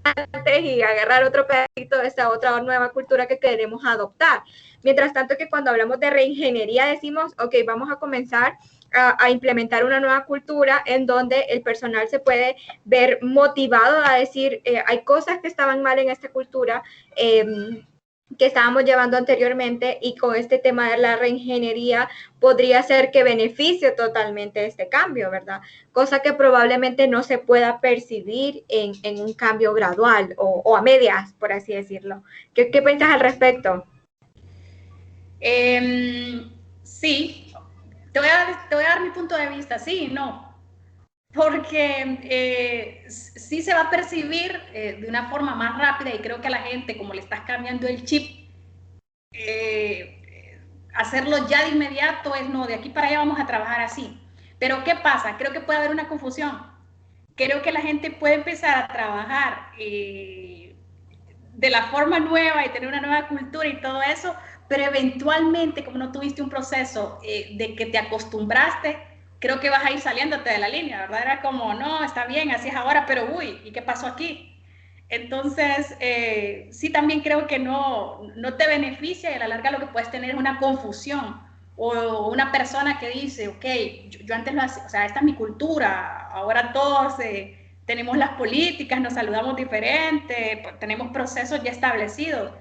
antes y agarrar otro pedacito de esta otra nueva cultura que queremos adoptar. Mientras tanto que cuando hablamos de reingeniería decimos, ok, vamos a comenzar a implementar una nueva cultura en donde el personal se puede ver motivado a decir, hay cosas que estaban mal en esta cultura, que estábamos llevando anteriormente y con este tema de la reingeniería podría ser que beneficie totalmente este cambio, ¿verdad? Cosa que probablemente no se pueda percibir en un cambio gradual o a medias, por así decirlo. ¿Qué piensas al respecto? Sí, te voy a dar mi punto de vista, sí y no. Porque sí se va a percibir de una forma más rápida y creo que a la gente, como le estás cambiando el chip, hacerlo ya de inmediato es no, de aquí para allá vamos a trabajar así. Pero ¿qué pasa? Creo que puede haber una confusión. Creo que la gente puede empezar a trabajar de la forma nueva y tener una nueva cultura y todo eso, pero eventualmente, como no tuviste un proceso de que te acostumbraste, creo que vas a ir saliéndote de la línea, ¿verdad? Era como, no, está bien, así es ahora, pero uy, ¿y qué pasó aquí? Entonces, sí también creo que no te beneficia y a la larga lo que puedes tener es una confusión o una persona que dice, ok, yo antes lo hacía, o sea, esta es mi cultura, ahora todos tenemos las políticas, nos saludamos diferente, tenemos procesos ya establecidos,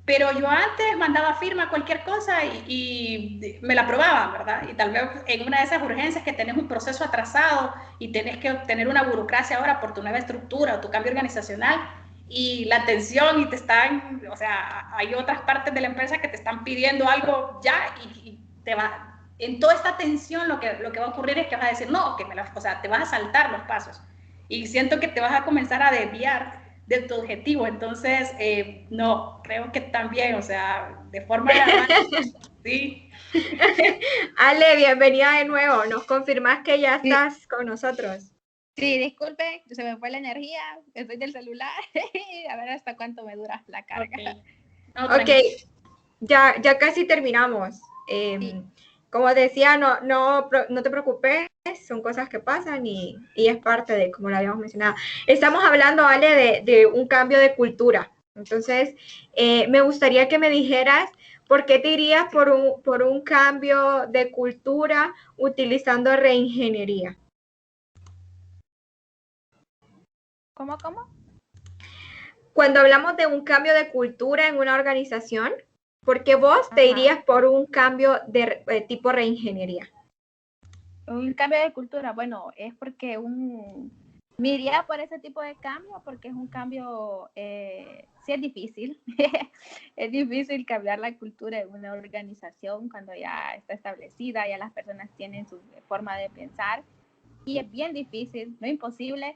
pero yo antes mandaba firma cualquier cosa y me la aprobaban, ¿verdad? Y tal vez en una de esas urgencias que tenés un proceso atrasado y tenés que obtener una burocracia ahora por tu nueva estructura o tu cambio organizacional y la atención y te están, o sea, hay otras partes de la empresa que te están pidiendo algo ya y te va, en toda esta tensión lo que va a ocurrir es que vas a decir, no, que o sea, te vas a saltar los pasos y siento que te vas a comenzar a desviar de tu objetivo. Entonces, no, creo que también, o sea, de forma gradual, sí. Ale, bienvenida de nuevo. Nos confirmas que ya estás con nosotros. Sí, disculpe, se me fue la energía, estoy del celular, a ver hasta cuánto me dura la carga. Ok, ya casi terminamos. Sí. Como decía, no te preocupes, son cosas que pasan y es parte de, como lo habíamos mencionado. Estamos hablando, Ale, de un cambio de cultura. Entonces, me gustaría que me dijeras por qué te irías por un cambio de cultura utilizando reingeniería. ¿Cómo? Cuando hablamos de un cambio de cultura en una organización, ¿por qué vos te irías por un cambio de tipo reingeniería? Un cambio de cultura, bueno, es porque me iría por ese tipo de cambio porque es un cambio, sí es difícil, es difícil cambiar la cultura de una organización cuando ya está establecida, ya las personas tienen su forma de pensar y es bien difícil, no imposible.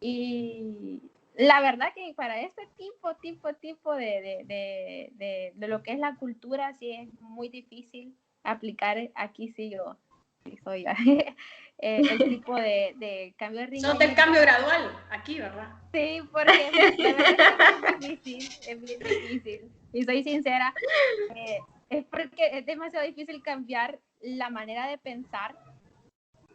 Y la verdad que para este tipo de lo que es la cultura, sí es muy difícil aplicar, aquí sí yo, sí soy el tipo de cambio de ritmo. Sos del cambio gradual, aquí, ¿verdad? Sí, porque la verdad es bien difícil. Y soy sincera, es porque es demasiado difícil cambiar la manera de pensar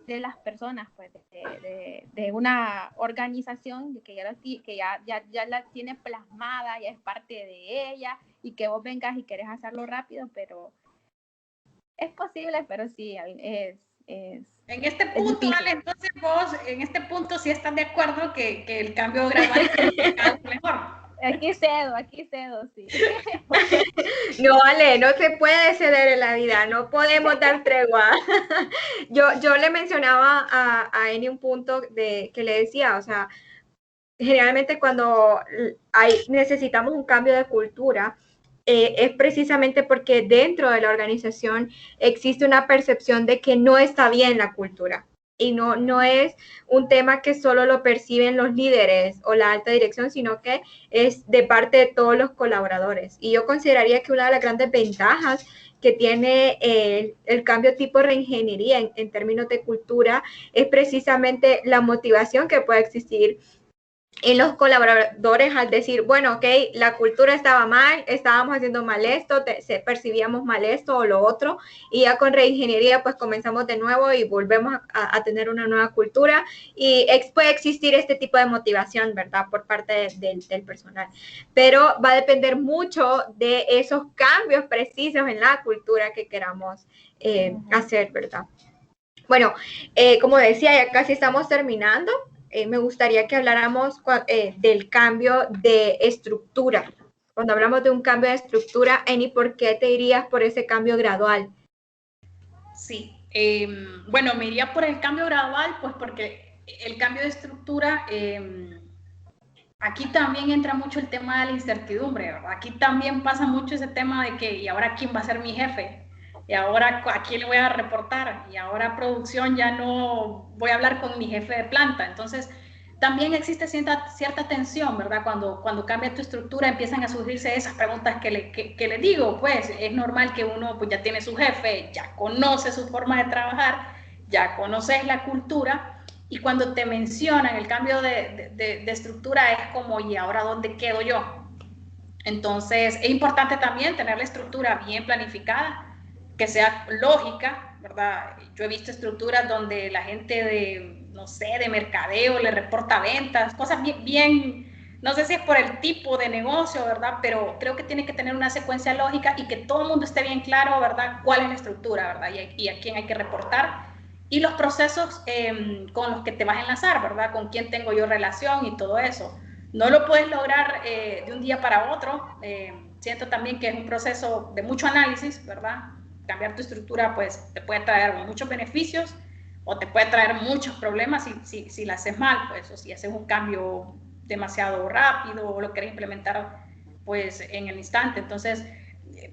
de las personas, pues, de una organización que ya la tiene plasmada, ya es parte de ella, y que vos vengas y querés hacerlo rápido, pero es posible, pero sí, en este punto, Ale, entonces vos, en este punto sí estás de acuerdo que el cambio gradual es mejor. Aquí cedo, sí. No, Ale, no se puede ceder en la vida, no podemos dar tregua. Yo le mencionaba a Eni un punto que le decía, o sea, generalmente cuando necesitamos un cambio de cultura, es precisamente porque dentro de la organización existe una percepción de que no está bien la cultura. Y no es un tema que solo lo perciben los líderes o la alta dirección, sino que es de parte de todos los colaboradores. Y yo consideraría que una de las grandes ventajas que tiene el cambio tipo reingeniería en términos de cultura es precisamente la motivación que puede existir en los colaboradores al decir, bueno, ok, la cultura estaba mal, estábamos haciendo mal esto, percibíamos mal esto o lo otro, y ya con reingeniería pues comenzamos de nuevo y volvemos a tener una nueva cultura, y puede existir este tipo de motivación, ¿verdad?, por parte del personal. Pero va a depender mucho de esos cambios precisos en la cultura que queramos hacer, ¿verdad? Bueno, como decía, ya casi estamos terminando. Me gustaría que habláramos del cambio de estructura. Cuando hablamos de un cambio de estructura, Eni, ¿por qué te irías por ese cambio gradual? Sí, bueno, me iría por el cambio gradual, pues porque el cambio de estructura, aquí también entra mucho el tema de la incertidumbre, ¿verdad? Aquí también pasa mucho ese tema de que, ¿y ahora quién va a ser mi jefe? ¿Y ahora a quién le voy a reportar? Y ahora producción ya no voy a hablar con mi jefe de planta. Entonces, también existe cierta tensión, ¿verdad? Cuando cambia tu estructura empiezan a surgirse esas preguntas que le digo, pues es normal que uno pues, ya tiene su jefe, ya conoce su forma de trabajar, ya conoces la cultura, y cuando te mencionan el cambio de estructura es como, ¿y ahora dónde quedo yo? Entonces, es importante también tener la estructura bien planificada, que sea lógica, ¿verdad? Yo he visto estructuras donde la gente de, no sé, de mercadeo le reporta ventas, cosas bien, no sé si es por el tipo de negocio, ¿verdad? Pero creo que tiene que tener una secuencia lógica y que todo el mundo esté bien claro, ¿verdad? Cuál es la estructura, ¿verdad? Y a quién hay que reportar. Y los procesos con los que te vas a enlazar, ¿verdad? Con quién tengo yo relación y todo eso. No lo puedes lograr de un día para otro. Siento también que es un proceso de mucho análisis, ¿verdad? Cambiar tu estructura pues te puede traer muchos beneficios o te puede traer muchos problemas si la haces mal, pues, o si haces un cambio demasiado rápido o lo quieres implementar pues en el instante. Entonces,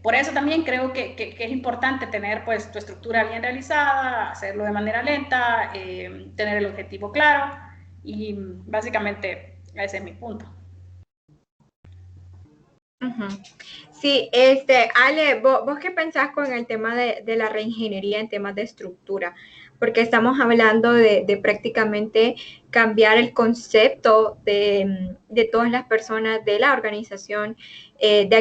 por eso también creo que es importante tener pues tu estructura bien realizada, hacerlo de manera lenta, tener el objetivo claro, y básicamente ese es mi punto. Sí, Ale, ¿vos qué pensás con el tema de la reingeniería en temas de estructura? Porque estamos hablando de prácticamente cambiar el concepto de todas las personas de la organización, de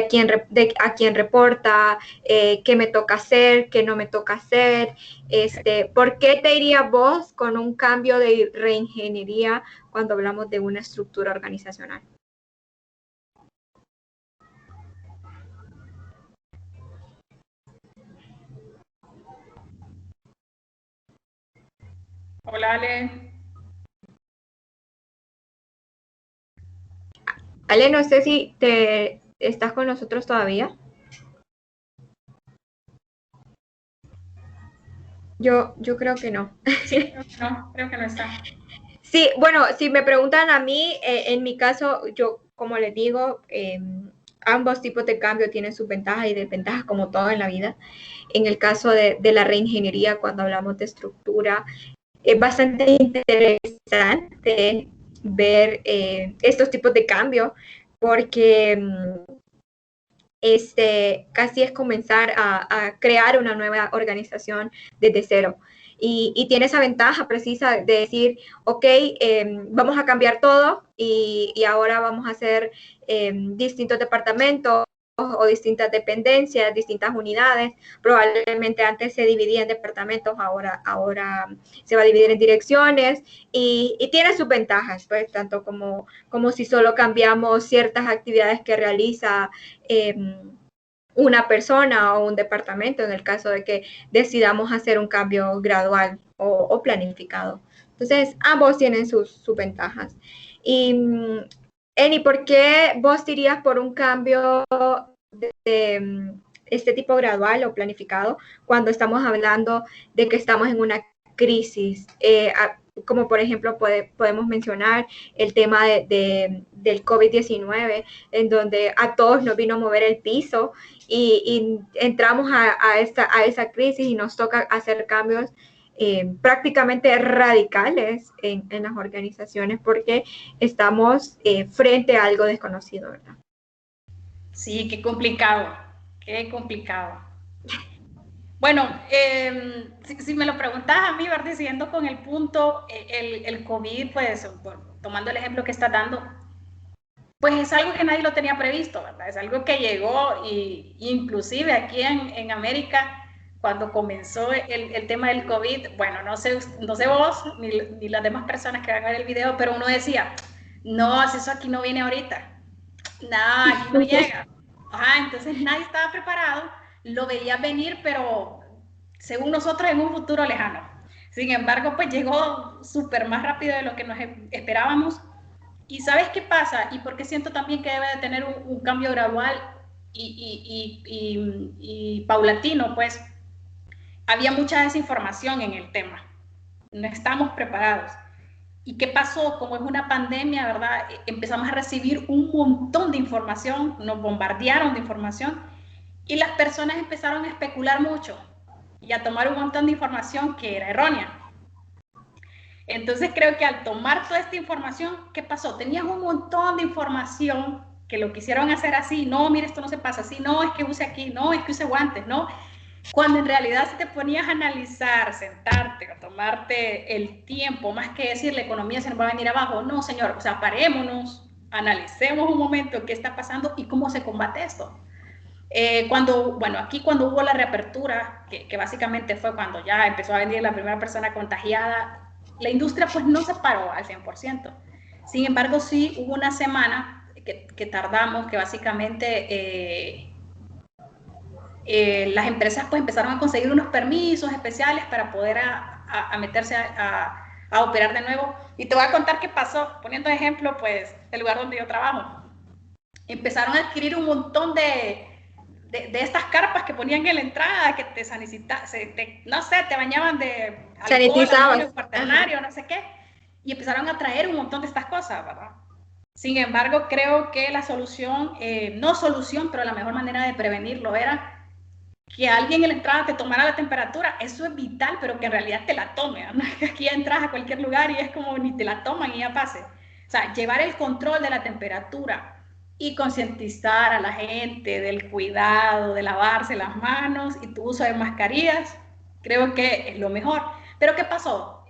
a quién reporta, qué me toca hacer, qué no me toca hacer. ¿Por qué te irías vos con un cambio de reingeniería cuando hablamos de una estructura organizacional? Hola, Ale. Ale, no sé si te estás con nosotros todavía. Yo creo que no. Sí, creo que no está. Sí, bueno, si me preguntan a mí, en mi caso, yo, como les digo, ambos tipos de cambio tienen sus ventajas y desventajas, como todo en la vida. En el caso de la reingeniería, cuando hablamos de estructura, es bastante interesante ver estos tipos de cambio, porque casi es comenzar a crear una nueva organización desde cero. Y tiene esa ventaja precisa de decir, ok, vamos a cambiar todo y ahora vamos a hacer distintos departamentos o distintas dependencias, distintas unidades. Probablemente antes se dividía en departamentos, ahora se va a dividir en direcciones y tiene sus ventajas, pues, tanto como si solo cambiamos ciertas actividades que realiza una persona o un departamento, en el caso de que decidamos hacer un cambio gradual o planificado. Entonces, ambos tienen sus ventajas. Y, Eni, ¿por qué vos dirías por un cambio de este tipo gradual o planificado cuando estamos hablando de que estamos en una crisis? Como por ejemplo podemos mencionar el tema del COVID-19, en donde a todos nos vino a mover el piso y entramos a esa crisis y nos toca hacer cambios prácticamente radicales en las organizaciones porque estamos frente a algo desconocido, ¿verdad? Sí, qué complicado, qué complicado. Bueno, si me lo preguntas a mí, ¿verdad? Siguiendo con el punto, el COVID, pues, tomando el ejemplo que estás dando, pues es algo que nadie lo tenía previsto, ¿verdad? Es algo que llegó y inclusive aquí en América, cuando comenzó el tema del COVID, bueno, no sé vos ni las demás personas que van a ver el video, pero uno decía, no, eso aquí no viene ahorita, nada, aquí no llega. Ajá, entonces nadie estaba preparado, lo veía venir, pero según nosotros en un futuro lejano. Sin embargo, pues llegó súper más rápido de lo que nos esperábamos. ¿Y sabes qué pasa? Y porque siento también que debe de tener un cambio gradual y paulatino, pues había mucha desinformación en el tema. No estamos preparados. ¿Y qué pasó? Como es una pandemia, ¿verdad? Empezamos a recibir un montón de información, nos bombardearon de información y las personas empezaron a especular mucho y a tomar un montón de información que era errónea. Entonces creo que al tomar toda esta información, ¿qué pasó? Tenías un montón de información que lo quisieron hacer así, no, mire, esto no se pasa así, no, es que use aquí, no, es que use guantes, no. Cuando en realidad si te ponías a analizar, sentarte, a tomarte el tiempo, más que decir la economía se nos va a venir abajo, no señor, o sea, parémonos, analicemos un momento qué está pasando y cómo se combate esto. Cuando hubo la reapertura, que básicamente fue cuando ya empezó a venir la primera persona contagiada, la industria pues no se paró al 100%. Sin embargo, sí hubo una semana que tardamos, que básicamente las empresas pues empezaron a conseguir unos permisos especiales para poder meterse a operar de nuevo. Y te voy a contar qué pasó, poniendo de ejemplo pues el lugar donde yo trabajo. Empezaron a adquirir un montón de estas carpas que ponían en la entrada, que te sanitizaban, no sé, te bañaban de alcohol, cuaternario, no sé qué, y empezaron a traer un montón de estas cosas, ¿verdad? Sin embargo, creo que la solución, no solución, pero la mejor manera de prevenirlo era que alguien en la entrada te tomara la temperatura. Eso es vital, pero que en realidad te la tome, ¿no? Aquí ya entras a cualquier lugar y es como ni te la toman y ya pase. O sea, llevar el control de la temperatura y concientizar a la gente del cuidado, de lavarse las manos y tu uso de mascarillas, creo que es lo mejor. Pero ¿qué pasó?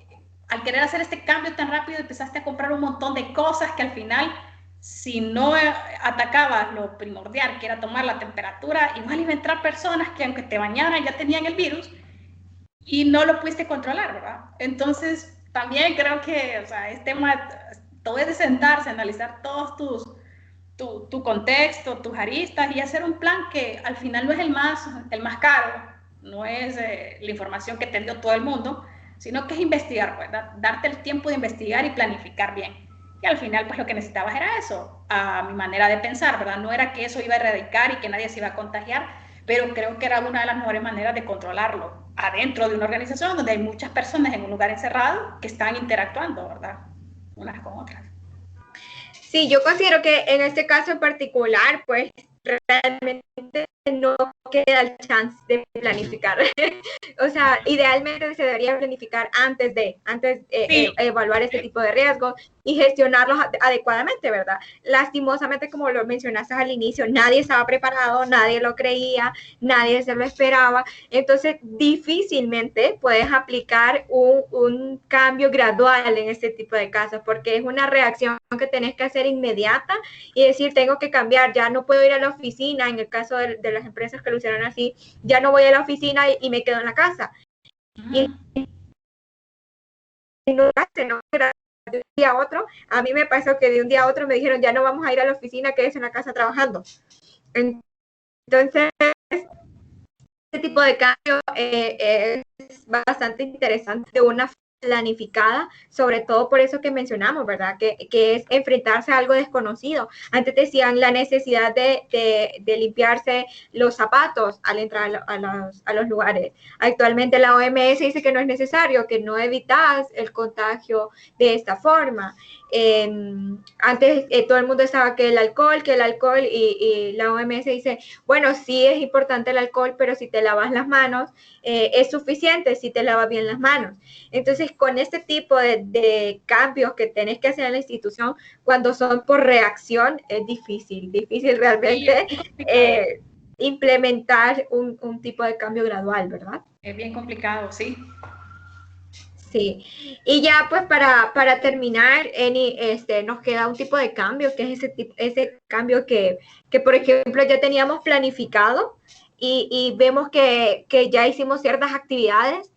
Al querer hacer este cambio tan rápido, empezaste a comprar un montón de cosas que al final, si no atacabas lo primordial, que era tomar la temperatura, igual iba a entrar personas que aunque te bañaran ya tenían el virus y no lo pudiste controlar, ¿verdad? Entonces, también creo que, o sea, es tema, todo es de sentarse, analizar todos tu contexto, tus aristas y hacer un plan que al final no es el más caro, no es la información que te dio todo el mundo, sino que es investigar, pues, darte el tiempo de investigar y planificar bien. Y al final, pues lo que necesitabas era eso, a mi manera de pensar, ¿verdad? No era que eso iba a erradicar y que nadie se iba a contagiar, pero creo que era una de las mejores maneras de controlarlo adentro de una organización donde hay muchas personas en un lugar encerrado que están interactuando, ¿verdad? Unas con otras. Sí, yo considero que en este caso en particular, pues realmente no queda el chance de planificar. O sea, idealmente se debería planificar antes de evaluar este tipo de riesgos y gestionarlos adecuadamente, ¿verdad? Lastimosamente, como lo mencionaste al inicio, nadie estaba preparado, nadie lo creía, nadie se lo esperaba. Entonces, difícilmente puedes aplicar un cambio gradual en este tipo de casos, porque es una reacción que tenés que hacer inmediata y decir, tengo que cambiar, ya no puedo ir a la oficina, en el caso de las empresas que lo hicieron así, ya no voy a la oficina y me quedo en la casa. Y no hace, ¿no? De un día a otro, a mí me pasó que de un día a otro me dijeron, ya no vamos a ir a la oficina, quédese en la casa trabajando. Entonces, este tipo de cambio es bastante interesante, de una planificada, sobre todo por eso que mencionamos, ¿verdad? Que es enfrentarse a algo desconocido. Antes decían la necesidad de limpiarse los zapatos al entrar a los lugares. Actualmente la OMS dice que no es necesario, que no evitas el contagio de esta forma. Antes todo el mundo estaba que el alcohol y la OMS dice, bueno, sí es importante el alcohol, pero si te lavas las manos, es suficiente si te lavas bien las manos. Entonces, con este tipo de cambios que tenés que hacer en la institución, cuando son por reacción, es difícil realmente implementar un tipo de cambio gradual, ¿verdad? Es bien complicado, sí. Sí, y ya pues para terminar, Eni, nos queda un tipo de cambio, que es ese cambio que por ejemplo ya teníamos planificado y vemos que ya hicimos ciertas actividades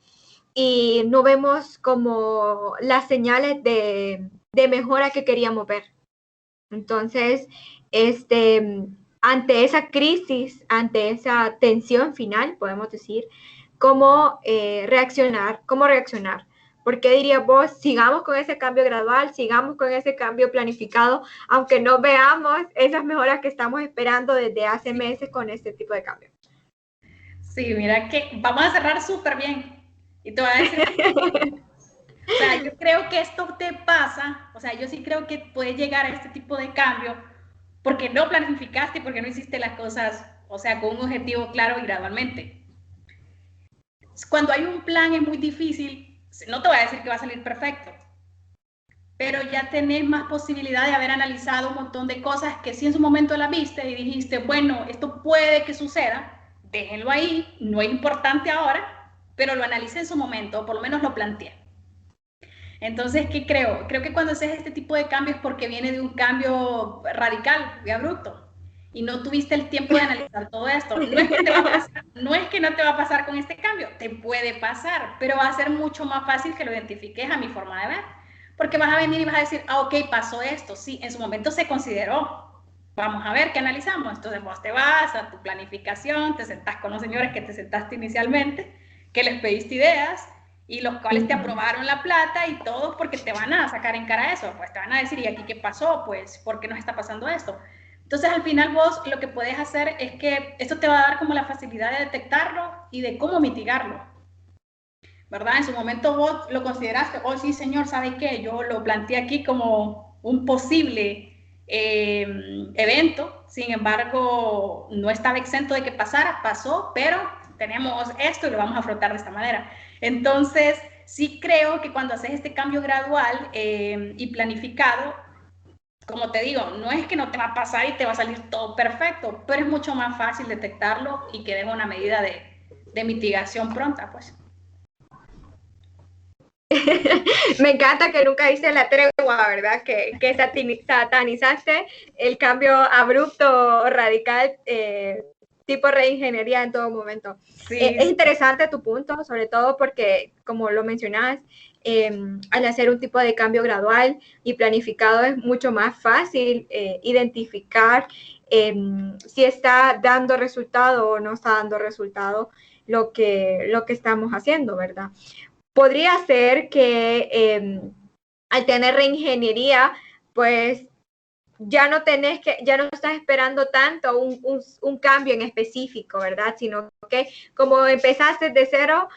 y no vemos como las señales de mejora que queríamos ver. Entonces, ante esa crisis, ante esa tensión final, podemos decir, ¿cómo reaccionar? ¿Por qué dirías vos, sigamos con ese cambio gradual, sigamos con ese cambio planificado, aunque no veamos esas mejoras que estamos esperando desde hace meses con este tipo de cambio? Sí, mira que vamos a cerrar súper bien. Y te voy a decir, o sea, yo creo que esto te pasa, o sea, yo sí creo que puedes llegar a este tipo de cambio porque no planificaste y porque no hiciste las cosas, o sea, con un objetivo claro y gradualmente. Cuando hay un plan es muy difícil, no te voy a decir que va a salir perfecto, pero ya tenés más posibilidad de haber analizado un montón de cosas que sí en su momento la viste y dijiste, bueno, esto puede que suceda, déjenlo ahí, no es importante ahora, pero lo analicé en su momento, o por lo menos lo planteé. Entonces, ¿qué creo? Creo que cuando haces este tipo de cambios es porque viene de un cambio radical y abrupto y no tuviste el tiempo de analizar todo esto. No es que te va a pasar, no es que no te va a pasar con este cambio, te puede pasar, pero va a ser mucho más fácil que lo identifiques a mi forma de ver. Porque vas a venir y vas a decir, ah, ok, pasó esto, sí, en su momento se consideró. Vamos a ver qué analizamos. Entonces vos te vas a tu planificación, te sentás con los señores que te sentaste inicialmente, que les pediste ideas, y los cuales te aprobaron la plata y todos porque te van a sacar en cara eso, pues te van a decir, ¿y aquí qué pasó? Pues, ¿por qué nos está pasando esto? Entonces, al final vos lo que puedes hacer es que esto te va a dar como la facilidad de detectarlo y de cómo mitigarlo, ¿verdad? En su momento vos lo consideraste, oh sí, señor, ¿sabe qué? Yo lo planteé aquí como un posible evento, sin embargo, no estaba exento de que pasara, pasó, pero tenemos esto y lo vamos a afrontar de esta manera. Entonces, sí creo que cuando haces este cambio gradual y planificado, como te digo, no es que no te va a pasar y te va a salir todo perfecto, pero es mucho más fácil detectarlo y que deje una medida de mitigación pronta, pues. Me encanta que nunca hice la tregua, ¿verdad? Que satanizaste el cambio abrupto, radical, tipo reingeniería en todo momento. Sí. Es interesante tu punto, sobre todo porque, como lo mencionabas, al hacer un tipo de cambio gradual y planificado es mucho más fácil identificar si está dando resultado o no está dando resultado lo que estamos haciendo, ¿verdad? Podría ser que al tener reingeniería, pues ya no estás esperando tanto un cambio en específico, ¿verdad? Sino que como empezaste de cero,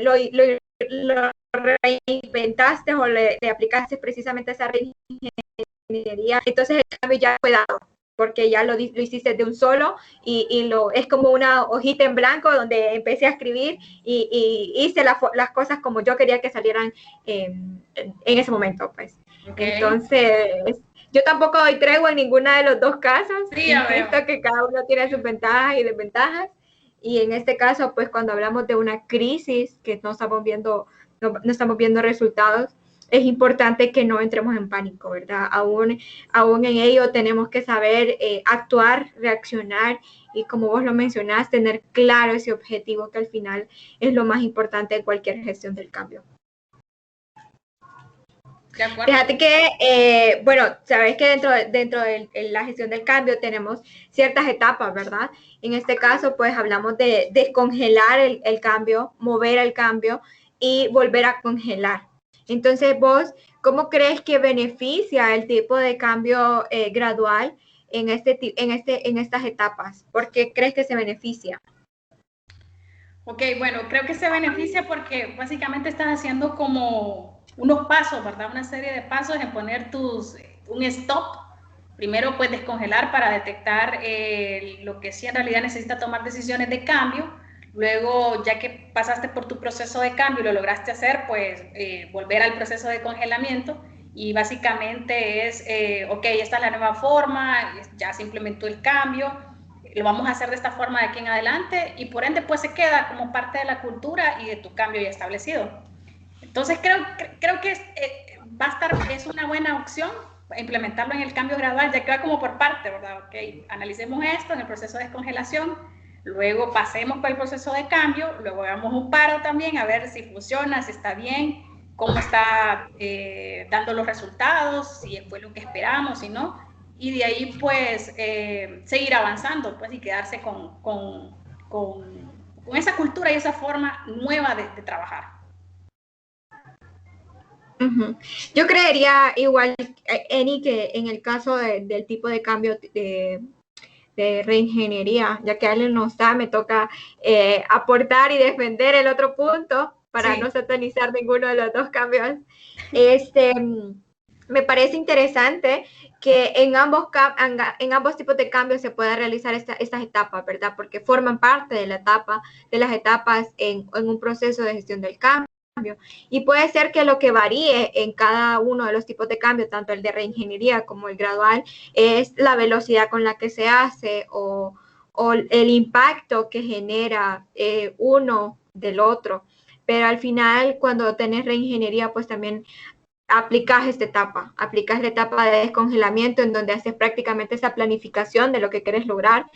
lo reinventaste o le aplicaste precisamente esa reingeniería, entonces el cambio ya fue dado. porque ya lo hiciste de un solo y es como una hojita en blanco donde empecé a escribir y hice las cosas como yo quería que salieran en ese momento, pues. Okay. Entonces, yo tampoco doy tregua en ninguna de los dos casos. Sí, insisto que cada uno tiene sus ventajas y desventajas. Y en este caso, pues cuando hablamos de una crisis que no estamos viendo resultados, es importante que no entremos en pánico, ¿verdad? Aún en ello tenemos que saber actuar, reaccionar y, como vos lo mencionás, tener claro ese objetivo que al final es lo más importante de cualquier gestión del cambio. Fíjate que, bueno, sabes que dentro de la gestión del cambio tenemos ciertas etapas, ¿verdad? En este caso, pues hablamos de descongelar el cambio, mover el cambio y volver a congelar. Entonces, vos, ¿cómo crees que beneficia el tipo de cambio gradual en estas etapas? ¿Por qué crees que se beneficia? Ok, bueno, creo que se beneficia porque básicamente estás haciendo como unos pasos, ¿verdad? Una serie de pasos en poner un stop. Primero, pues descongelar para detectar lo que sí en realidad necesita tomar decisiones de cambio. Luego, ya que pasaste por tu proceso de cambio y lo lograste hacer, pues volver al proceso de congelamiento. Y básicamente es, ok, esta es la nueva forma, ya se implementó el cambio, lo vamos a hacer de esta forma de aquí en adelante y por ende pues se queda como parte de la cultura y de tu cambio ya establecido. Entonces creo que es una buena opción implementarlo en el cambio gradual, ya que va como por parte, ¿verdad? Ok, analicemos esto en el proceso de descongelación, luego pasemos por el proceso de cambio, luego hagamos un paro también a ver si funciona, si está bien, cómo está dando los resultados, si fue lo que esperamos, si no, y de ahí pues seguir avanzando pues y quedarse con esa cultura y esa forma nueva de trabajar. Yo creería igual, Eni, que en el caso del tipo de cambio de reingeniería, ya que alguien no está, me toca aportar y defender el otro punto para no satanizar ninguno de los dos cambios. Me parece interesante que en ambos tipos de cambios se pueda realizar estas etapas, ¿verdad? Porque forman parte de las etapas en un proceso de gestión del cambio. Y puede ser que lo que varíe en cada uno de los tipos de cambio, tanto el de reingeniería como el gradual, es la velocidad con la que se hace o el impacto que genera uno del otro. Pero al final, cuando tenés reingeniería, pues también aplicas la etapa de descongelamiento en donde haces prácticamente esa planificación de lo que querés lograr,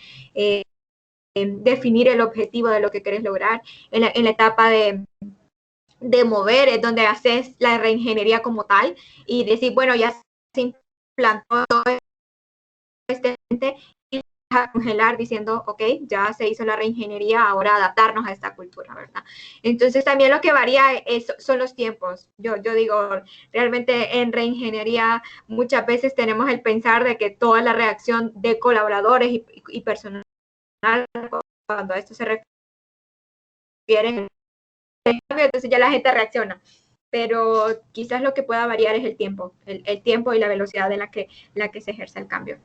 definir el objetivo de lo que querés lograr. En la etapa de mover es donde haces la reingeniería como tal y decir, bueno, ya se implantó todo y a congelar diciendo, ok, ya se hizo la reingeniería, ahora adaptarnos a esta cultura, ¿verdad? Entonces también lo que varía son los tiempos. Yo digo, realmente en reingeniería muchas veces tenemos el pensar de que toda la reacción de colaboradores y personal, cuando a esto se refiere, entonces ya la gente reacciona. Pero quizás lo que pueda variar es el tiempo y la velocidad en la que se ejerce el cambio.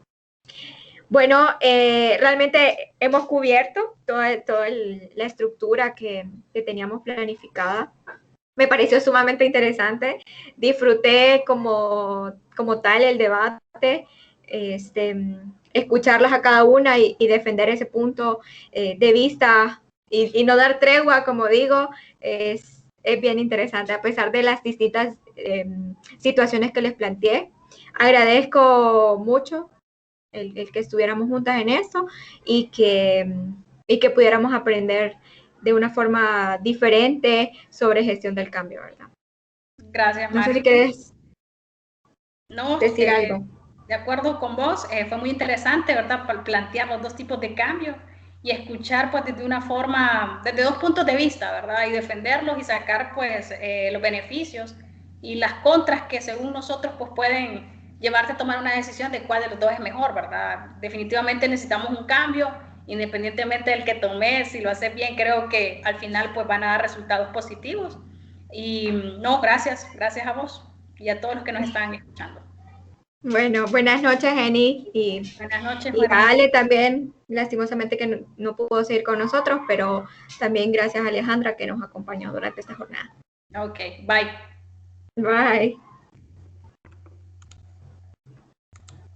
Bueno, realmente hemos cubierto toda la estructura que teníamos planificada. Me pareció sumamente interesante. Disfruté como tal el debate, escucharlas a cada una y defender ese punto de vista y no dar tregua, como digo, es bien interesante, a pesar de las distintas situaciones que les planteé. Agradezco mucho el que estuviéramos juntas en eso y que pudiéramos aprender de una forma diferente sobre gestión del cambio, ¿verdad? Gracias, Mari. No sé si quieres decir algo. De acuerdo con vos, fue muy interesante, ¿verdad? Plantear los dos tipos de cambio y escuchar pues desde dos puntos de vista, ¿verdad? Y defenderlos y sacar pues los beneficios y las contras que según nosotros pues pueden llevarte a tomar una decisión de cuál de los dos es mejor, ¿verdad? Definitivamente necesitamos un cambio, independientemente del que tomes, si lo haces bien, creo que al final pues van a dar resultados positivos. Y no, gracias a vos y a todos los que nos están escuchando. Bueno, buenas noches, Jenny. Buenas noches, Y Juana. a Ale también, lastimosamente que no pudo seguir con nosotros, pero también gracias a Alejandra que nos acompañó durante esta jornada. Ok, bye. Bye.